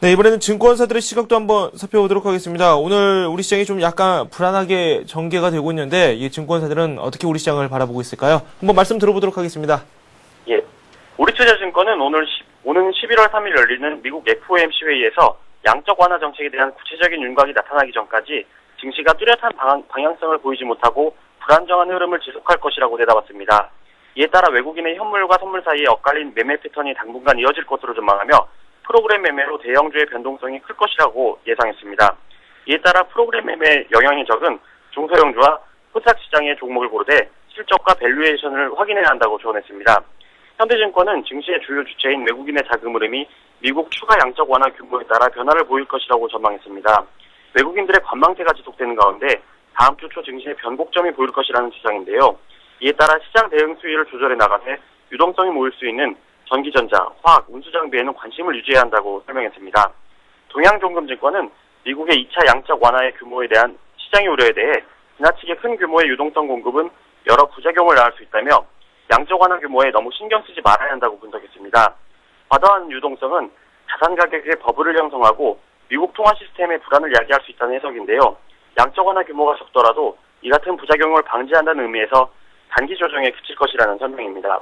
네, 이번에는 증권사들의 시각도 한번 살펴보도록 하겠습니다. 오늘 우리 시장이 좀 약간 불안하게 전개가 되고 있는데 이 증권사들은 어떻게 우리 시장을 바라보고 있을까요? 한번 말씀 들어보도록 하겠습니다. 예. 우리투자증권은 오는 11월 3일 열리는 미국 FOMC 회의에서 양적 완화 정책에 대한 구체적인 윤곽이 나타나기 전까지 증시가 뚜렷한 방향성을 보이지 못하고 불안정한 흐름을 지속할 것이라고 내다봤습니다. 이에 따라 외국인의 현물과 선물 사이에 엇갈린 매매 패턴이 당분간 이어질 것으로 전망하며 프로그램 매매로 대형주의 변동성이 클 것이라고 예상했습니다. 이에 따라 프로그램 매매 영향이 적은 중소형주와 후삭 시장의 종목을 고르되 실적과 밸류에이션을 확인해야 한다고 조언했습니다. 현대증권은 증시의 주요 주체인 외국인의 자금 흐름이 미국 추가 양적 완화 규모에 따라 변화를 보일 것이라고 전망했습니다. 외국인들의 관망세가 지속되는 가운데 다음 주 초 증시에 변곡점이 보일 것이라는 추정인데요. 이에 따라 시장 대응 수위를 조절해 나가되 유동성이 모일 수 있는 전기전자, 화학, 운수장비에는 관심을 유지해야 한다고 설명했습니다. 동양종금증권은 미국의 2차 양적 완화의 규모에 대한 시장의 우려에 대해 지나치게 큰 규모의 유동성 공급은 여러 부작용을 낳을 수 있다며 양적 완화 규모에 너무 신경 쓰지 말아야 한다고 분석했습니다. 과도한 유동성은 자산 가격의 버블을 형성하고 미국 통화 시스템의 불안을 야기할 수 있다는 해석인데요. 양적 완화 규모가 적더라도 이 같은 부작용을 방지한다는 의미에서 단기 조정에 그칠 것이라는 설명입니다.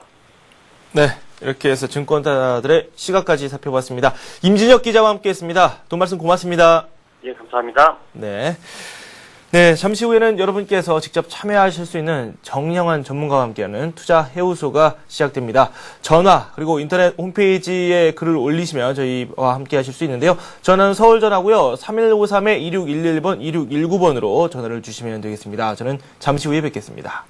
네, 이렇게 해서 증권사들의 시각까지 살펴봤습니다. 임진혁 기자와 함께했습니다. 돈 말씀 고맙습니다. 예, 감사합니다. 네. 네, 잠시 후에는 여러분께서 직접 참여하실 수 있는 정영환 전문가와 함께하는 투자 해우소가 시작됩니다. 전화 그리고 인터넷 홈페이지에 글을 올리시면 저희와 함께하실 수 있는데요. 전화는 서울 전화고요. 3153-2611번, 2619번으로 전화를 주시면 되겠습니다. 저는 잠시 후에 뵙겠습니다.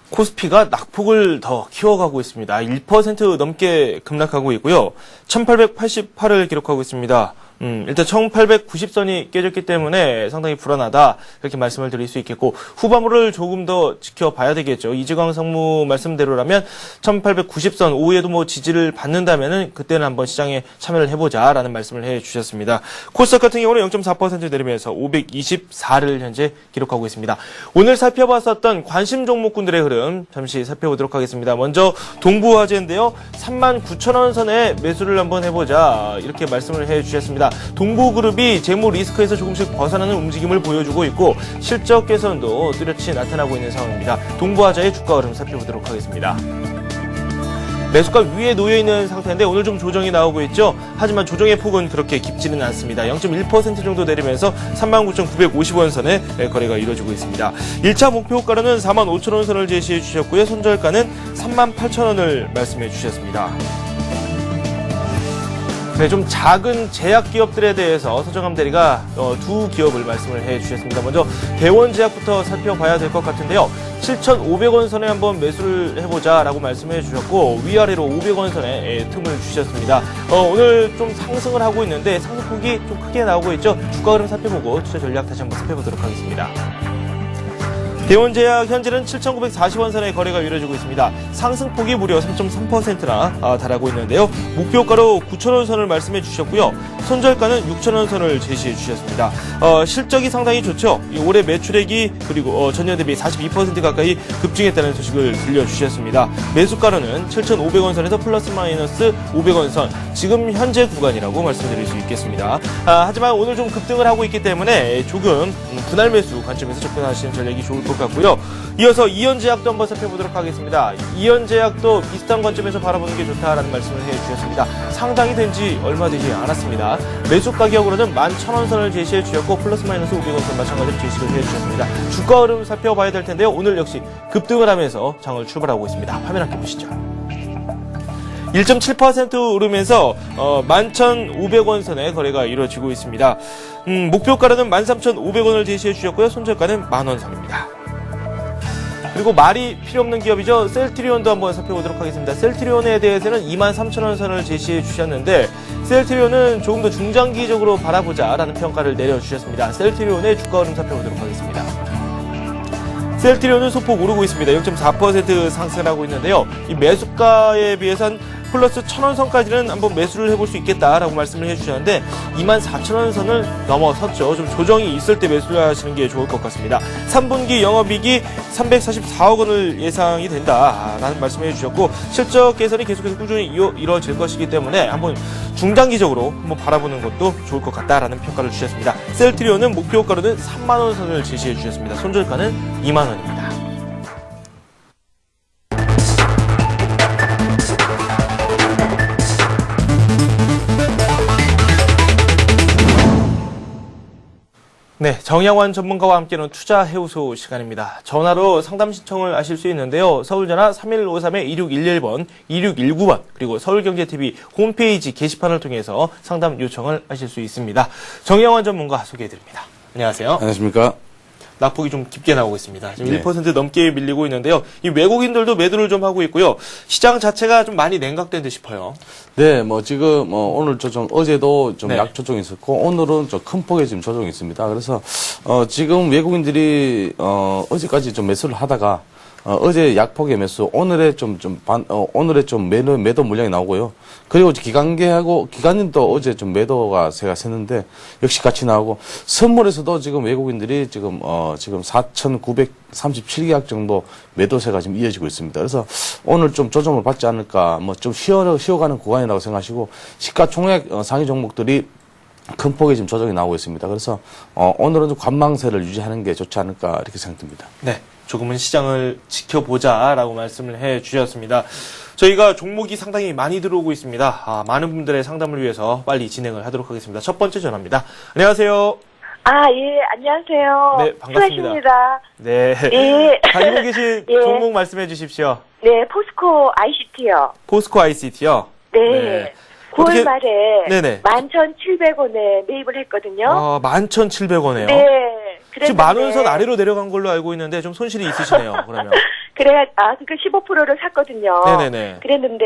코스피가 낙폭을 더 키워가고 있습니다. 1% 넘게 급락하고 있고요. 1888을 기록하고 있습니다. 일단 1890선이 깨졌기 때문에 상당히 불안하다 이렇게 말씀을 드릴 수 있겠고 후반부를 조금 더 지켜봐야 되겠죠. 이지광 상무 말씀대로라면 1890선 오후에도 뭐 지지를 받는다면은 그때는 한번 시장에 참여를 해보자라는 말씀을 해주셨습니다. 코스닥 같은 경우는 0.4% 내리면서 524를 현재 기록하고 있습니다. 오늘 살펴봤었던 관심 종목군들의 흐름 잠시 살펴보도록 하겠습니다. 먼저 동부화재인데요. 39,000원 선에 매수를 한번 해보자 이렇게 말씀을 해주셨습니다. 동부그룹이 재무 리스크에서 조금씩 벗어나는 움직임을 보여주고 있고 실적 개선도 뚜렷이 나타나고 있는 상황입니다. 동부화재의 주가 흐름 살펴보도록 하겠습니다. 매수가 위에 놓여있는 상태인데 오늘 좀 조정이 나오고 있죠. 하지만 조정의 폭은 그렇게 깊지는 않습니다. 0.1% 정도 내리면서 39,950원 선에 거래가 이루어지고 있습니다. 1차 목표가로는 45,000원 선을 제시해 주셨고요. 손절가는 38,000원을 말씀해 주셨습니다. 네, 좀 작은 제약기업들에 대해서 서정함 대리가 두 기업을 말씀을 해주셨습니다. 먼저 대원제약부터 살펴봐야 될 것 같은데요. 7,500원 선에 한번 매수를 해보자라고 말씀해 주셨고 위아래로 500원 선에 틈을 주셨습니다. 오늘 좀 상승을 하고 있는데 상승폭이 좀 크게 나오고 있죠. 주가 흐름 살펴보고 투자 전략 다시 한번 살펴보도록 하겠습니다. 대원제약 현재는 7,940원 선에 거래가 이루어지고 있습니다. 상승폭이 무려 3.3%나 달하고 있는데요. 목표가로 9,000원 선을 말씀해 주셨고요. 손절가는 6,000원 선을 제시해 주셨습니다. 실적이 상당히 좋죠. 올해 매출액이 그리고 전년 대비 42% 가까이 급증했다는 소식을 들려주셨습니다. 매수가로는 7,500원 선에서 플러스 마이너스 500원 선, 지금 현재 구간이라고 말씀드릴 수 있겠습니다. 하지만 오늘 좀 급등을 하고 있기 때문에 조금 분할 매수 관점에서 접근하시는 전략이 좋을 것 같고요. 이어서 이현제약도 한번 살펴보도록 하겠습니다. 이현제약도 비슷한 관점에서 바라보는 게 좋다라는 말씀을 해주셨습니다. 상당히 된 지 얼마 되지 않았습니다. 매수 가격으로는 11,000원 선을 제시해 주셨고 플러스 마이너스 500원 선 마찬가지로 제시를 해주셨습니다. 주가 흐름 살펴봐야 될 텐데요. 오늘 역시 급등을 하면서 장을 출발하고 있습니다. 화면 함께 보시죠. 1.7% 오르면서 11,500원 선에 거래가 이루어지고 있습니다. 목표가로는 13,500원을 제시해 주셨고요. 손절가는 만원 선입니다. 그리고 말이 필요 없는 기업이죠. 셀트리온도 한번 살펴보도록 하겠습니다. 셀트리온에 대해서는 23,000원 선을 제시해 주셨는데 셀트리온은 조금 더 중장기적으로 바라보자라는 평가를 내려주셨습니다. 셀트리온의 주가 흐름 살펴보도록 하겠습니다. 셀트리온은 소폭 오르고 있습니다. 0.4% 상승하고 있는데요. 이 매수가에 비해서는 플러스 1,000원 선까지는 한번 매수를 해볼 수 있겠다라고 말씀을 해주셨는데 24,000원 선을 넘어섰죠. 좀 조정이 있을 때 매수를 하시는 게 좋을 것 같습니다. 3분기 영업이익이 344억 원을 예상이 된다라는 말씀을 해주셨고 실적 개선이 계속해서 꾸준히 이루어질 것이기 때문에 한번 중장기적으로 한번 바라보는 것도 좋을 것 같다라는 평가를 주셨습니다. 셀트리온은 목표가로는 3만 원 선을 제시해 주셨습니다. 손절가는 2만 원입니다. 네, 정양환 전문가와 함께하는 투자해우소 시간입니다. 전화로 상담 신청을 하실 수 있는데요. 서울전화 3153-2611번, 2619번, 그리고 서울경제TV 홈페이지 게시판을 통해서 상담 요청을 하실 수 있습니다. 정양환 전문가 소개해드립니다. 안녕하세요. 안녕하십니까. 낙폭이 좀 깊게 나오고 있습니다. 지금 네. 1% 넘게 밀리고 있는데요. 이 외국인들도 매도를 좀 하고 있고요. 시장 자체가 좀 많이 냉각된 듯 싶어요. 네, 지금, 오늘 조정, 어제도 좀 네. 약 조정이 있었고, 오늘은 좀 큰 폭의 지금 조정이 있습니다. 그래서, 지금 외국인들이, 어제까지 좀 매수를 하다가, 어제 약폭의 매수, 오늘에 오늘에 좀 매도 물량이 나오고요. 그리고 기관님도 어제 좀 매도가 제가 샜는데, 역시 같이 나오고, 선물에서도 지금 외국인들이 지금 4,937계약 정도 매도세가 지금 이어지고 있습니다. 그래서 오늘 좀 조정을 받지 않을까, 좀 쉬어가는 구간이라고 생각하시고, 시가총액 상위 종목들이 큰 폭의 지금 조정이 나오고 있습니다. 그래서, 오늘은 좀 관망세를 유지하는 게 좋지 않을까, 이렇게 생각됩니다. 네. 조금은 시장을 지켜보자라고 말씀을 해 주셨습니다. 저희가 종목이 상당히 많이 들어오고 있습니다. 많은 분들의 상담을 위해서 빨리 진행을 하도록 하겠습니다. 첫 번째 전화입니다. 안녕하세요. 예, 안녕하세요. 네, 반갑습니다. 수고하십니다. 네. 예. 가지고 계신 예. 종목 말씀해 주십시오. 네, 포스코 ICT요. 포스코 ICT요. 네. 9월 말에 네네. 11,700원에 매입을 했거든요. 11,700원에요. 네. 지금 만원 선 아래로 내려간 걸로 알고 있는데 좀 손실이 있으시네요. 그러면. 그러니까 15%를 샀거든요. 네네네. 그랬는데,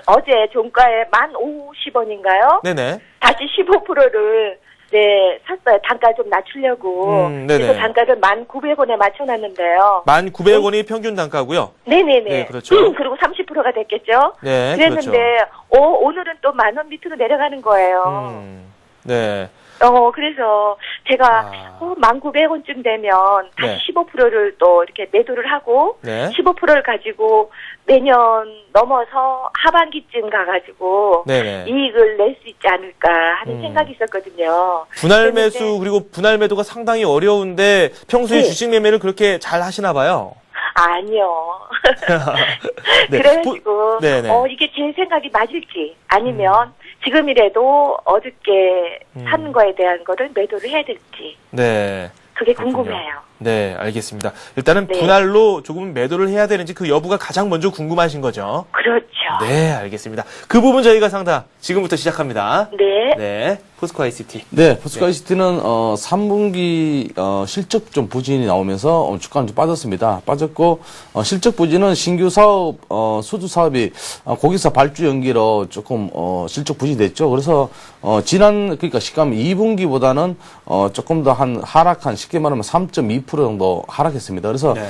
어제 종가에 1,050원인가요? 네네. 다시 15%를 네, 샀어요. 단가 좀 낮추려고. 네네. 그래서 단가를 1,900원에 맞춰놨는데요. 1,900원이 평균 단가고요. 네네네. 네, 그렇죠. 그리고 30%가 됐겠죠? 네, 그랬는데, 그렇죠. 오늘은 또 10,000원 밑으로 내려가는 거예요. 네. 그래서 제가 1,900원쯤 되면 다시 네. 15%를 또 이렇게 매도를 하고, 네. 15%를 가지고 내년 넘어서 하반기쯤 가가지고 네네. 이익을 낼 수 있지 않을까 하는 생각이 있었거든요. 분할 그랬는데 매수 그리고 분할 매도가 상당히 어려운데 평소에 네. 주식 매매를 그렇게 잘 하시나 봐요. 아니요. 네. 그래가지고 네네. 이게 제 생각이 맞을지 아니면 지금이라도 어저께 산 거에 대한 거를 매도를 해야 될지 네. 그게 그렇군요. 궁금해요. 네, 알겠습니다. 일단은 네. 분할로 조금 매도를 해야 되는지 그 여부가 가장 먼저 궁금하신 거죠? 그렇죠. 네, 알겠습니다. 그 부분 저희가 상담 지금부터 시작합니다. 네. 네, 포스코 ICT. 네, 포스코 ICT는 3분기 실적 좀 부진이 나오면서 주가는 좀 빠졌습니다. 빠졌고 실적 부진은 신규 사업 수주 사업이 고객사 발주 연기로 조금 실적 부진이 됐죠. 그래서 그러니까 시감 2분기보다는 조금 더 하락한 쉽게 말하면 3.2% 정도 하락했습니다. 그래서 네.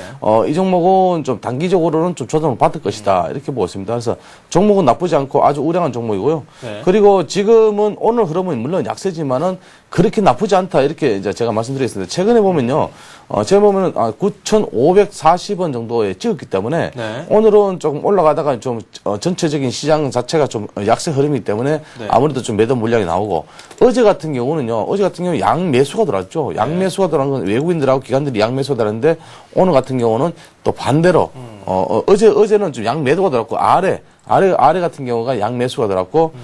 이 종목은 좀 단기적으로는 좀 조정을 받을 것이다 이렇게 보고 있습니다. 그래서 종목은 나쁘지 않고 아주 우량한 종목이고요. 네. 그리고 지금은 오늘 흐름은 물론 약세지만은 그렇게 나쁘지 않다 이렇게 이제 제가 말씀드리겠습니다. 최근에 보면요, 제가 보면은 9,540원 정도에 찍었기 때문에 네. 오늘은 조금 올라가다가 좀 전체적인 시장 자체가 좀 약세 흐름이기 때문에 네. 아무래도 좀 매도 물량이 나오고 어제 같은 경우는 양매수가 들어왔죠. 양매수가 들어간 건 외국인들하고 기관들이 양매수가 들어왔는데 오늘 같은 경우는 또 반대로 어제는 좀 양매도가 들어왔고 아래 같은 경우가 양매수가 들어왔고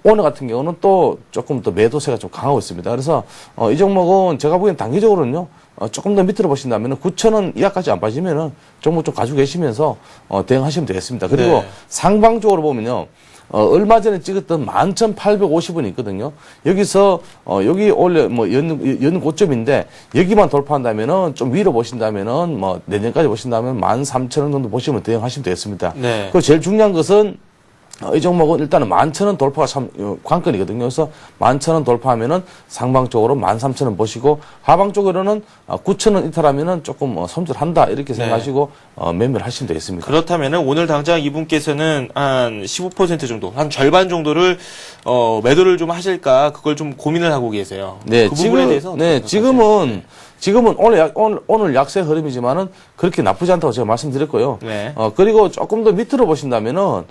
오늘 같은 경우는 또 조금 더 매도세가 좀 강하고 있습니다. 그래서 이 종목은 제가 보기엔 단기적으로는요. 조금 더 밑으로 보신다면 9,000원 이하까지 안 빠지면은 종목 좀 가지고 계시면서 대응하시면 되겠습니다. 그리고 네. 상방적으로 보면요. 얼마 전에 찍었던 11,850원이 있거든요. 여기서, 여기 원래 연 고점인데, 여기만 돌파한다면은, 좀 위로 보신다면은, 내년까지 보신다면 13,000원 정도 보시면 대응하시면 되겠습니다. 네. 그리고 제일 중요한 것은, 이 종목은 일단은 11,000원 돌파가 참 관건이거든요. 그래서 11,000원 돌파하면은 상방 쪽으로 13,000원 보시고 하방 쪽으로는 9,000원 이탈하면은 조금 손절한다 이렇게 생각하시고 매매를 하시면 되겠습니다. 그렇다면은 오늘 당장 이분께서는 한 15% 정도, 한 절반 정도를 매도를 좀 하실까 그걸 좀 고민을 하고 계세요. 네, 그 부분에 대해서 어떻게 생각하세요? 지금은 오늘 약세 흐름이지만은 그렇게 나쁘지 않다고 제가 말씀드렸고요. 네. 그리고 조금 더 밑으로 보신다면은,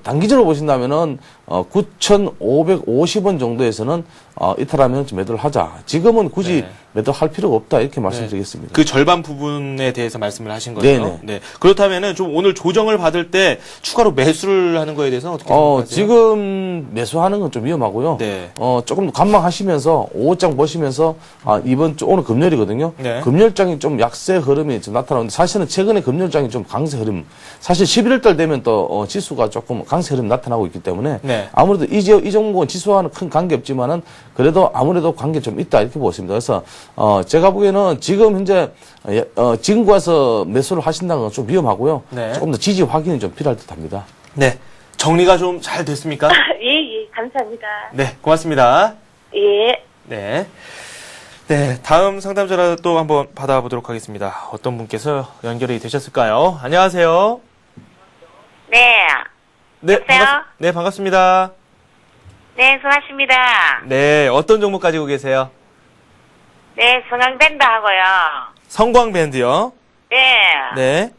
단기적으로 보신다면은, 9,550원 정도에서는, 이탈하면 좀 매도를 하자. 지금은 굳이 네. 매도할 필요가 없다. 이렇게 말씀드리겠습니다. 그 절반 부분에 대해서 말씀을 하신 거죠. 네네. 네. 그렇다면은 좀 오늘 조정을 받을 때 추가로 매수를 하는 거에 대해서는 어떻게 생각하세요? 지금 매수하는 건 좀 위험하고요. 네. 조금 더 관망하시면서 5장 보시면서 오늘 금요일이거든요. 네. 금요일장이 좀 약세 흐름이 좀 나타나는데 사실은 최근에 금요일장이 좀 강세 흐름. 사실 11월 달 되면 또 지수가 조금 강세 흐름 나타나고 있기 때문에 네. 아무래도 이 종목은 지수와는 큰 관계 없지만은 그래도 아무래도 관계 좀 있다 이렇게 보겠습니다. 그래서 제가 보기에는 지금 현재 지금 가서 매수를 하신다는 건 좀 위험하고요. 네. 조금 더 지지 확인이 좀 필요할 듯합니다. 네. 정리가 좀 잘 됐습니까? 예, 감사합니다. 네. 고맙습니다. 예. 네. 네. 다음 상담자라 또 한번 받아보도록 하겠습니다. 어떤 분께서 연결이 되셨을까요? 안녕하세요. 네. 네. 여보세요? 네, 반갑습니다. 네, 수고하십니다. 네. 어떤 종목 가지고 계세요? 네, 성황밴드 하고요. 성광밴드요. 네. 네.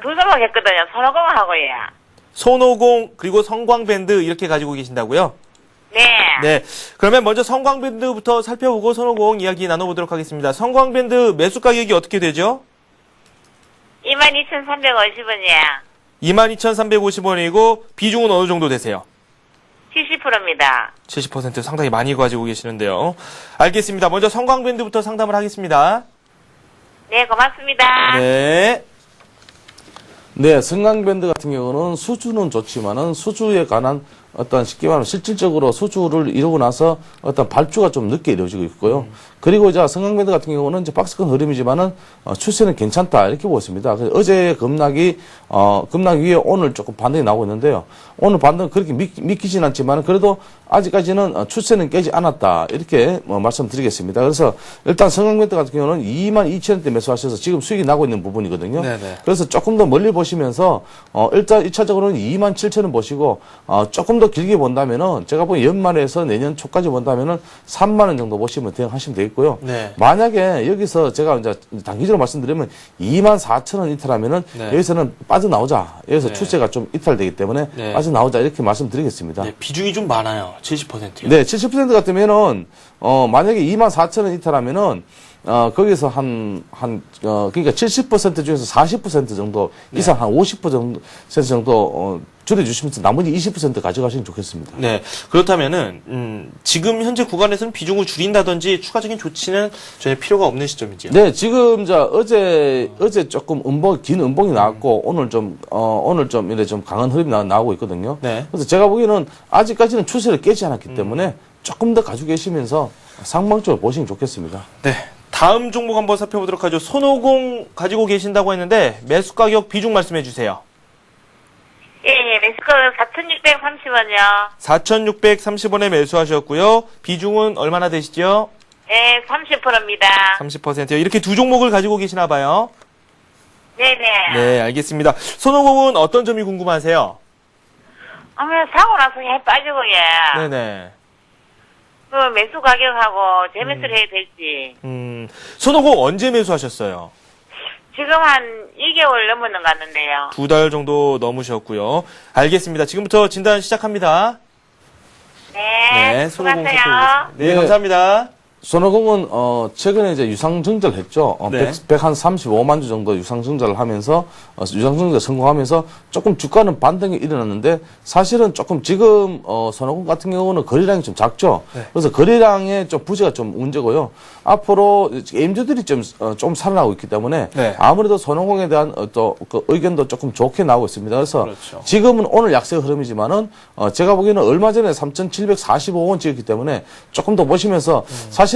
두 종목 했거든요. 손오공하고요. 손오공 그리고 성광밴드 이렇게 가지고 계신다고요? 네. 네. 그러면 먼저 성광밴드부터 살펴보고 손오공 이야기 나눠보도록 하겠습니다. 성광밴드 매수 가격이 어떻게 되죠? 22,350원이야. 22,350원이고 비중은 어느 정도 되세요? 70%입니다. 70% 상당히 많이 가지고 계시는데요. 알겠습니다. 먼저 성광밴드부터 상담을 하겠습니다. 네, 고맙습니다. 네. 네, 성광밴드 같은 경우는 수주는 좋지만은 수주에 관한 어떤 쉽게 말하면 실질적으로 수주를 이루고 나서 어떤 발주가 좀 늦게 이루어지고 있고요. 그리고 이제 성광밴드 같은 경우는 이제 박스권 흐름이지만은 추세는 괜찮다 이렇게 보였습니다. 그래서 어제 급락이 급락 위에 오늘 조금 반등이 나오고 있는데요. 오늘 반등은 그렇게 믿기진 않지만 그래도 아직까지는 추세는 깨지 않았다 이렇게 말씀드리겠습니다. 그래서 일단 성광밴드 같은 경우는 22,000원대 매수하셔서 지금 수익이 나고 있는 부분이거든요. 네네. 그래서 조금 더 멀리 보시면서 일단 1차적으로는 27,000원 보시고 조금 더 길게 본다면은 제가 보기엔 연말에서 내년 초까지 본다면은 3만 원 정도 보시면 대응하시면 되겠고요. 네. 만약에 여기서 제가 이제 단기적으로 말씀드리면 24,000원 이탈하면은 네. 여기서는 빠져나오자. 여기서 네. 추세가 좀 이탈되기 때문에 네. 빠져나오자 이렇게 말씀드리겠습니다. 네, 비중이 좀 많아요. 70%요. 네, 70% 같으면은 만약에 24,000원 이탈하면은 거기서 그러니까 70% 중에서 40% 정도 이상 한 50% 정도 줄여주시면서 나머지 20% 가져가시면 좋겠습니다. 네. 그렇다면은, 지금 현재 구간에서는 비중을 줄인다든지 추가적인 조치는 전혀 필요가 없는 시점이죠. 네, 지금 어제 조금 긴 음봉이 나왔고 오늘 좀 이래 좀 강한 흐름이 나오고 있거든요. 네. 그래서 제가 보기에는 아직까지는 추세를 깨지 않았기 때문에 조금 더 가지고 계시면서 상방적으로 보시면 좋겠습니다. 네. 다음 종목 한번 살펴보도록 하죠. 손오공 가지고 계신다고 했는데 매수 가격 비중 말씀해 주세요. 예, 매수가 4,630원이요. 4,630원에 매수하셨고요. 비중은 얼마나 되시죠? 네, 30%입니다. 30%요. 이렇게 두 종목을 가지고 계시나 봐요. 네네. 네, 알겠습니다. 손오공은 어떤 점이 궁금하세요? 사고 나서 해 빠지고, 예. 네네. 그 매수 가격하고 재매수를 해야 될지. 손오공 언제 매수하셨어요? 지금 한 2개월 넘은 것 같는데요. 2달 정도 넘으셨고요. 알겠습니다. 지금부터 진단 시작합니다. 네, 손오공 수고하세요. 살펴보겠습니다. 네, 네. 감사합니다. 손오공은 최근에 이제 유상증자를 했죠. 네. 135만 주 정도 유상증자를 하면서 유상증자 성공하면서 조금 주가는 반등이 일어났는데 사실은 조금 지금 손오공 같은 경우는 거래량이 좀 작죠. 네. 그래서 거래량의 좀 부재가 좀 문제고요. 앞으로 게임주들이 좀 살아나고 있기 때문에 네. 아무래도 손오공에 대한 그 의견도 조금 좋게 나오고 있습니다. 그래서 그렇죠. 지금은 오늘 약세 흐름이지만은 제가 보기에는 얼마 전에 3,745원 찍었기 때문에 조금 더 보시면서 사실은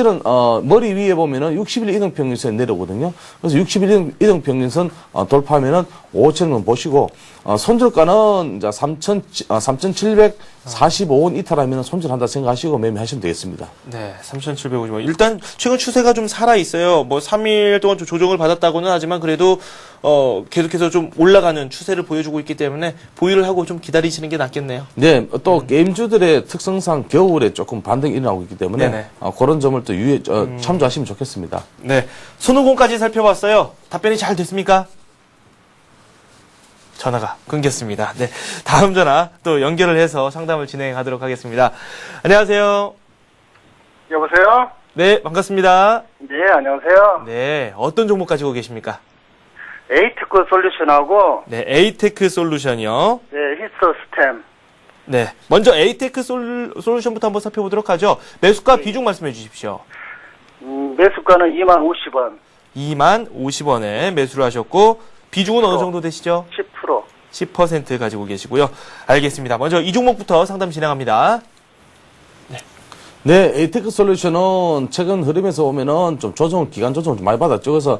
머리 위에 보면은 60일 이동평균선 내려오거든요. 그래서 60일 이동평균선 돌파하면은 5천원 보시고, 손절가는 이제 3,745원 이탈하면 손절한다 생각하시고 매매하시면 되겠습니다. 네, 3,750원. 일단 최근 추세가 좀 살아 있어요. 뭐 3일 동안 좀 조정을 받았다고는 하지만 그래도 계속해서 좀 올라가는 추세를 보여주고 있기 때문에 보유를 하고 좀 기다리시는 게 낫겠네요. 네, 또 게임주들의 특성상 겨울에 조금 반등이 일어나고 있기 때문에 네네. 그런 점을 또 참조하시면 좋겠습니다. 네, 손오공까지 살펴봤어요. 답변이 잘 됐습니까? 전화가 끊겼습니다. 네, 다음 전화 또 연결을 해서 상담을 진행하도록 하겠습니다. 안녕하세요. 여보세요? 네, 반갑습니다. 네, 안녕하세요. 네, 어떤 종목 가지고 계십니까? 에이트크 솔루션하고, 네, 에이테크 솔루션이요. 네, 히스토 스템. 네, 먼저 에이테크 솔루션부터 한번 살펴보도록 하죠. 매수가 비중 말씀해 주십시오. 매수가는 2만 50원. 2만 50원에 매수를 하셨고 비중은 어느 정도 되시죠? 10%. 10% 가지고 계시고요. 알겠습니다. 먼저 이 종목부터 상담 진행합니다. 네, 에이테크 솔루션은 최근 흐름에서 보면은 좀 기간 조정을 좀 많이 받았죠. 그래서,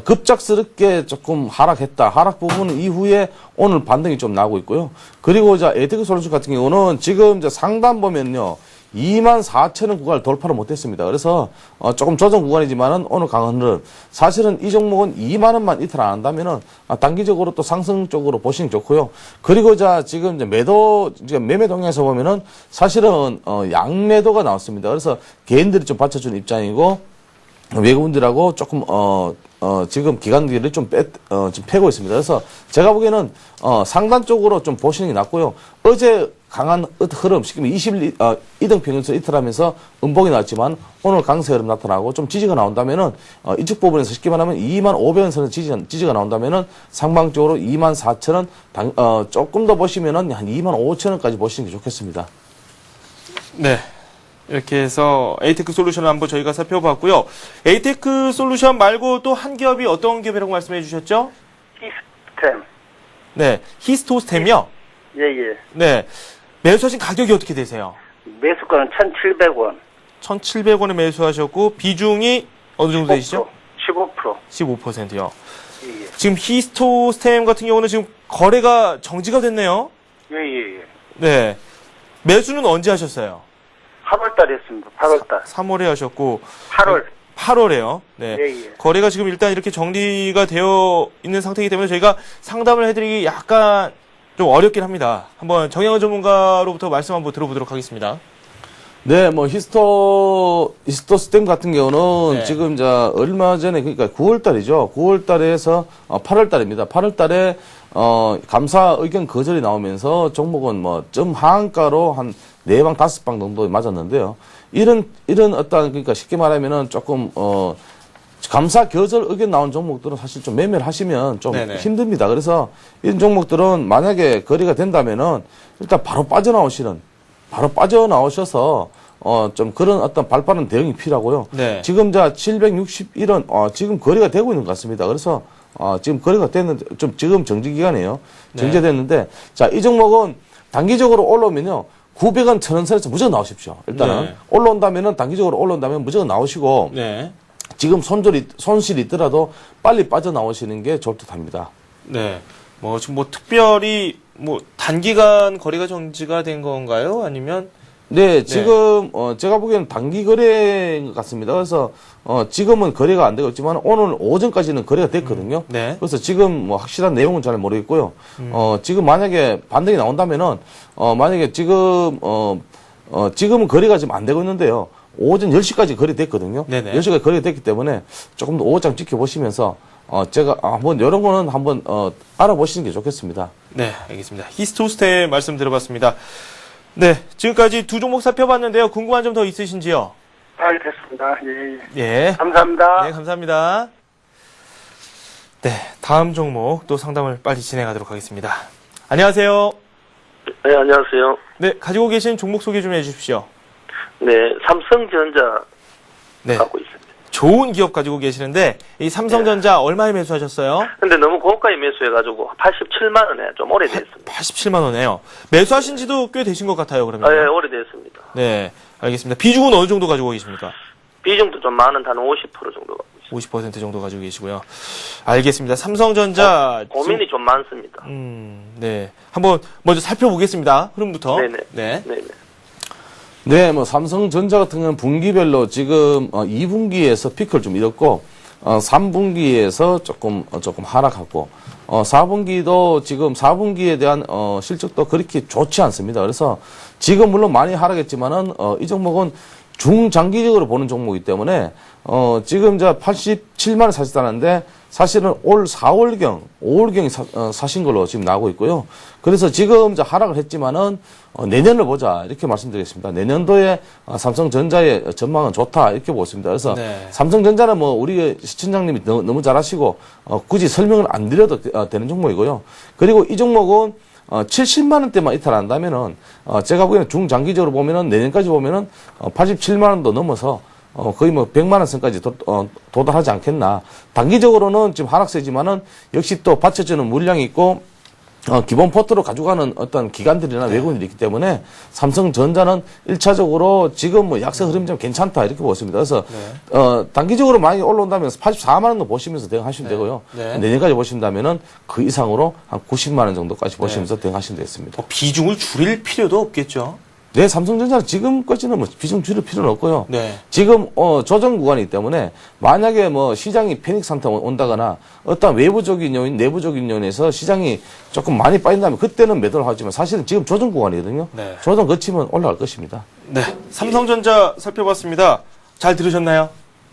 급작스럽게 조금 하락했다. 하락 부분 이후에 오늘 반등이 좀 나오고 있고요. 그리고 이제 에이테크 솔루션 같은 경우는 지금 이제 상단 보면요. 24,000원 구간을 돌파를 못했습니다. 그래서 조금 조정 구간이지만은 오늘 강한 흐름. 사실은 이 종목은 2만 원만 이탈 안 한다면은 단기적으로 또 상승 쪽으로 보시는 게 좋고요. 그리고 지금 이제 매매 동향에서 보면은 사실은 양매도가 나왔습니다. 그래서 개인들이 좀 받쳐주는 입장이고 외국인들하고 조금 지금 기관들이 좀 패고 있습니다. 그래서 제가 보기에는 상단 쪽으로 좀 보시는 게 낫고요. 어제 강한 흐름, 쉽게 2등 평균선 이탈하면서 음봉이 나왔지만 오늘 강세 흐름 나타나고 좀 지지가 나온다면은 이쪽 부분에서 쉽게 말하면 2500원 선의 지지가 나온다면은 상방적으로 24,000원 조금 더 보시면은 한 25,000원까지 보시는 게 좋겠습니다. 네. 이렇게 해서 에이테크 솔루션을 한번 저희가 살펴봤고요. 에이테크 솔루션 말고 또 한 기업이 어떤 기업이라고 말씀해 주셨죠? 히스템. 네. 히스토스템이요? 예, 예. 네. 매수하신 가격이 어떻게 되세요? 매수가는 1,700원. 1,700원에 매수하셨고 비중이 어느 정도 되시죠? 15%. 15%요. 예, 예. 지금 히스토스템 같은 경우는 지금 거래가 정지가 됐네요. 예, 예, 예. 네. 매수는 언제 하셨어요? 8월 달에 했습니다. 8월 달. 3월에 하셨고 8월에요. 네. 예, 예. 거래가 지금 일단 이렇게 정리가 되어 있는 상태이기 때문에 저희가 상담을 해드리기 약간 좀 어렵긴 합니다. 한번 정영은 전문가로부터 말씀 한번 들어보도록 하겠습니다. 네, 뭐 히스토스템 같은 경우는 네. 지금 얼마 전에 그러니까 9월 달이죠. 9월 달에서 8월 달입니다. 8월 달에 감사 의견 거절이 나오면서 종목은 뭐 점 하한가로 한 4방 5방 정도 맞았는데요. 이런 그러니까 쉽게 말하면은 조금 감사 거절 의견 나온 종목들은 사실 좀 매매를 하시면 좀 네네. 힘듭니다. 그래서 이런 종목들은 만약에 거래가 된다면은 일단 바로 빠져나오셔서 좀 그런 어떤 발빠른 대응이 필요하고요. 네. 지금 761원 지금 거래가 되고 있는 것 같습니다. 그래서 지금 거래가 됐는데 좀 지금 정지 기간이에요. 정지됐는데 이 종목은 단기적으로 올라오면요. 900원, 1000원 선에서 무조건 나오십시오. 일단은 네. 올라온다면은 단기적으로 올라온다면 무조건 나오시고 네. 지금 손실이 있더라도 빨리 빠져나오시는 게 좋을 듯합니다. 네. 뭐 지금 뭐 특별히 뭐 단기간 거래가 정지가 된 건가요? 아니면 네, 지금 제가 보기에는 단기 거래인 것 같습니다. 그래서 지금은 거래가 안 되고 있지만 오늘 오전까지는 거래가 됐거든요. 네. 그래서 지금 뭐 확실한 내용은 잘 모르겠고요. 지금 만약에 반등이 나온다면은 만약에 지금은 거래가 지금 안 되고 있는데요. 오전 10시까지 거래됐거든요. 네네. 10시까지 거래됐기 때문에 조금 더 오후장 지켜보시면서 제가 한번 이런 거는 한번 알아보시는 게 좋겠습니다. 네, 알겠습니다. 히스토스템 말씀 들어봤습니다. 네, 지금까지 두 종목 살펴봤는데요. 궁금한 점 더 있으신지요? 됐습니다. 예, 예. 예. 감사합니다. 네, 감사합니다. 네, 다음 종목 또 상담을 빨리 진행하도록 하겠습니다. 안녕하세요. 네, 안녕하세요. 네, 가지고 계신 종목 소개 좀 해주십시오. 네, 삼성전자 네, 갖고 있습니다. 좋은 기업 가지고 계시는데 이 삼성전자 얼마에 매수하셨어요? 근데 너무 고가에 매수해가지고 87만 원에 좀 오래됐습니다. 87만 원에요. 매수하신 지도 꽤 되신 것 같아요, 그러면. 예, 오래됐습니다. 네, 알겠습니다. 비중은 어느 정도 가지고 계십니까? 비중도 좀 많은 한 50% 정도 갖고 있습니다. 50% 정도 가지고 계시고요. 알겠습니다. 삼성전자 고민이 좀 많습니다. 네. 한번 먼저 살펴보겠습니다. 흐름부터. 네네. 네. 네네. 네, 뭐 삼성전자 같은 경우는 분기별로 지금 2분기에서 피크를 좀 잃었고 3분기에서 조금 하락하고 4분기도 지금 4분기에 대한 실적도 그렇게 좋지 않습니다. 그래서 지금 물론 많이 하락했지만은 이 종목은 중장기적으로 보는 종목이기 때문에 지금 87만 원 사셨다는데 사실은 올 4월경, 5월경에 사신 걸로 지금 나오고 있고요. 그래서 지금 하락을 했지만은 내년을 보자 이렇게 말씀드리겠습니다. 내년도에 삼성전자의 전망은 좋다 이렇게 보고 있습니다. 그래서 네. 삼성전자는 뭐 우리 시청장님이 너무 잘하시고 굳이 설명을 안 드려도 되는 종목이고요. 그리고 이 종목은 70만 원대만 이탈한다면은 제가 보기에는 중장기적으로 보면은 내년까지 보면은 87만 원도 넘어서 거의 뭐 100만 원 선까지 도달하지 않겠나. 단기적으로는 지금 하락세지만은 역시 또 받쳐주는 물량이 있고 기본 포트로 가져가는 어떤 기관들이나 외국인들이 있기 때문에 삼성전자는 1차적으로 지금 뭐 약세 흐름이 좀 괜찮다 이렇게 보습니다. 그래서 단기적으로 많이 올라온다면 84만 원도 보시면서 대응하시면 되고요. 내년까지 보신다면은 그 이상으로 한 90만 원 정도까지 보시면서 대응하시면 되겠습니다. 비중을 줄일 필요도 없겠죠. 네, 삼성전자는 지금까지는 뭐 비중 줄일 필요는 없고요. 네. 지금 조정 구간이기 때문에 만약에 뭐 시장이 패닉 상태 온다거나 어떤 외부적인 요인, 내부적인 요인에서 시장이 조금 많이 빠진다면 그때는 매도를 하지만 사실은 지금 조정 구간이거든요. 네. 조정 거치면 올라갈 것입니다. 네. 삼성전자 살펴봤습니다. 잘 들으셨나요?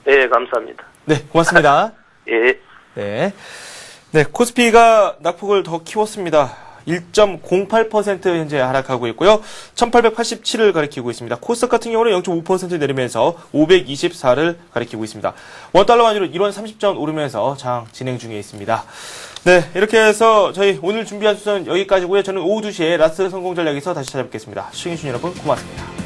예, 감사합니다. 네, 고맙습니다. 예. 네. 네, 코스피가 낙폭을 더 키웠습니다. 1.08% 현재 하락하고 있고요. 1887을 가리키고 있습니다. 코스닥 같은 경우는 0.5% 내리면서 524를 가리키고 있습니다. 원달러 환율은 1원 30전 오르면서 장 진행 중에 있습니다. 네, 이렇게 해서 저희 오늘 준비한 수는 여기까지고요. 저는 오후 2시에 라스트 성공 전략에서 다시 찾아뵙겠습니다. 시청해주신 여러분 고맙습니다.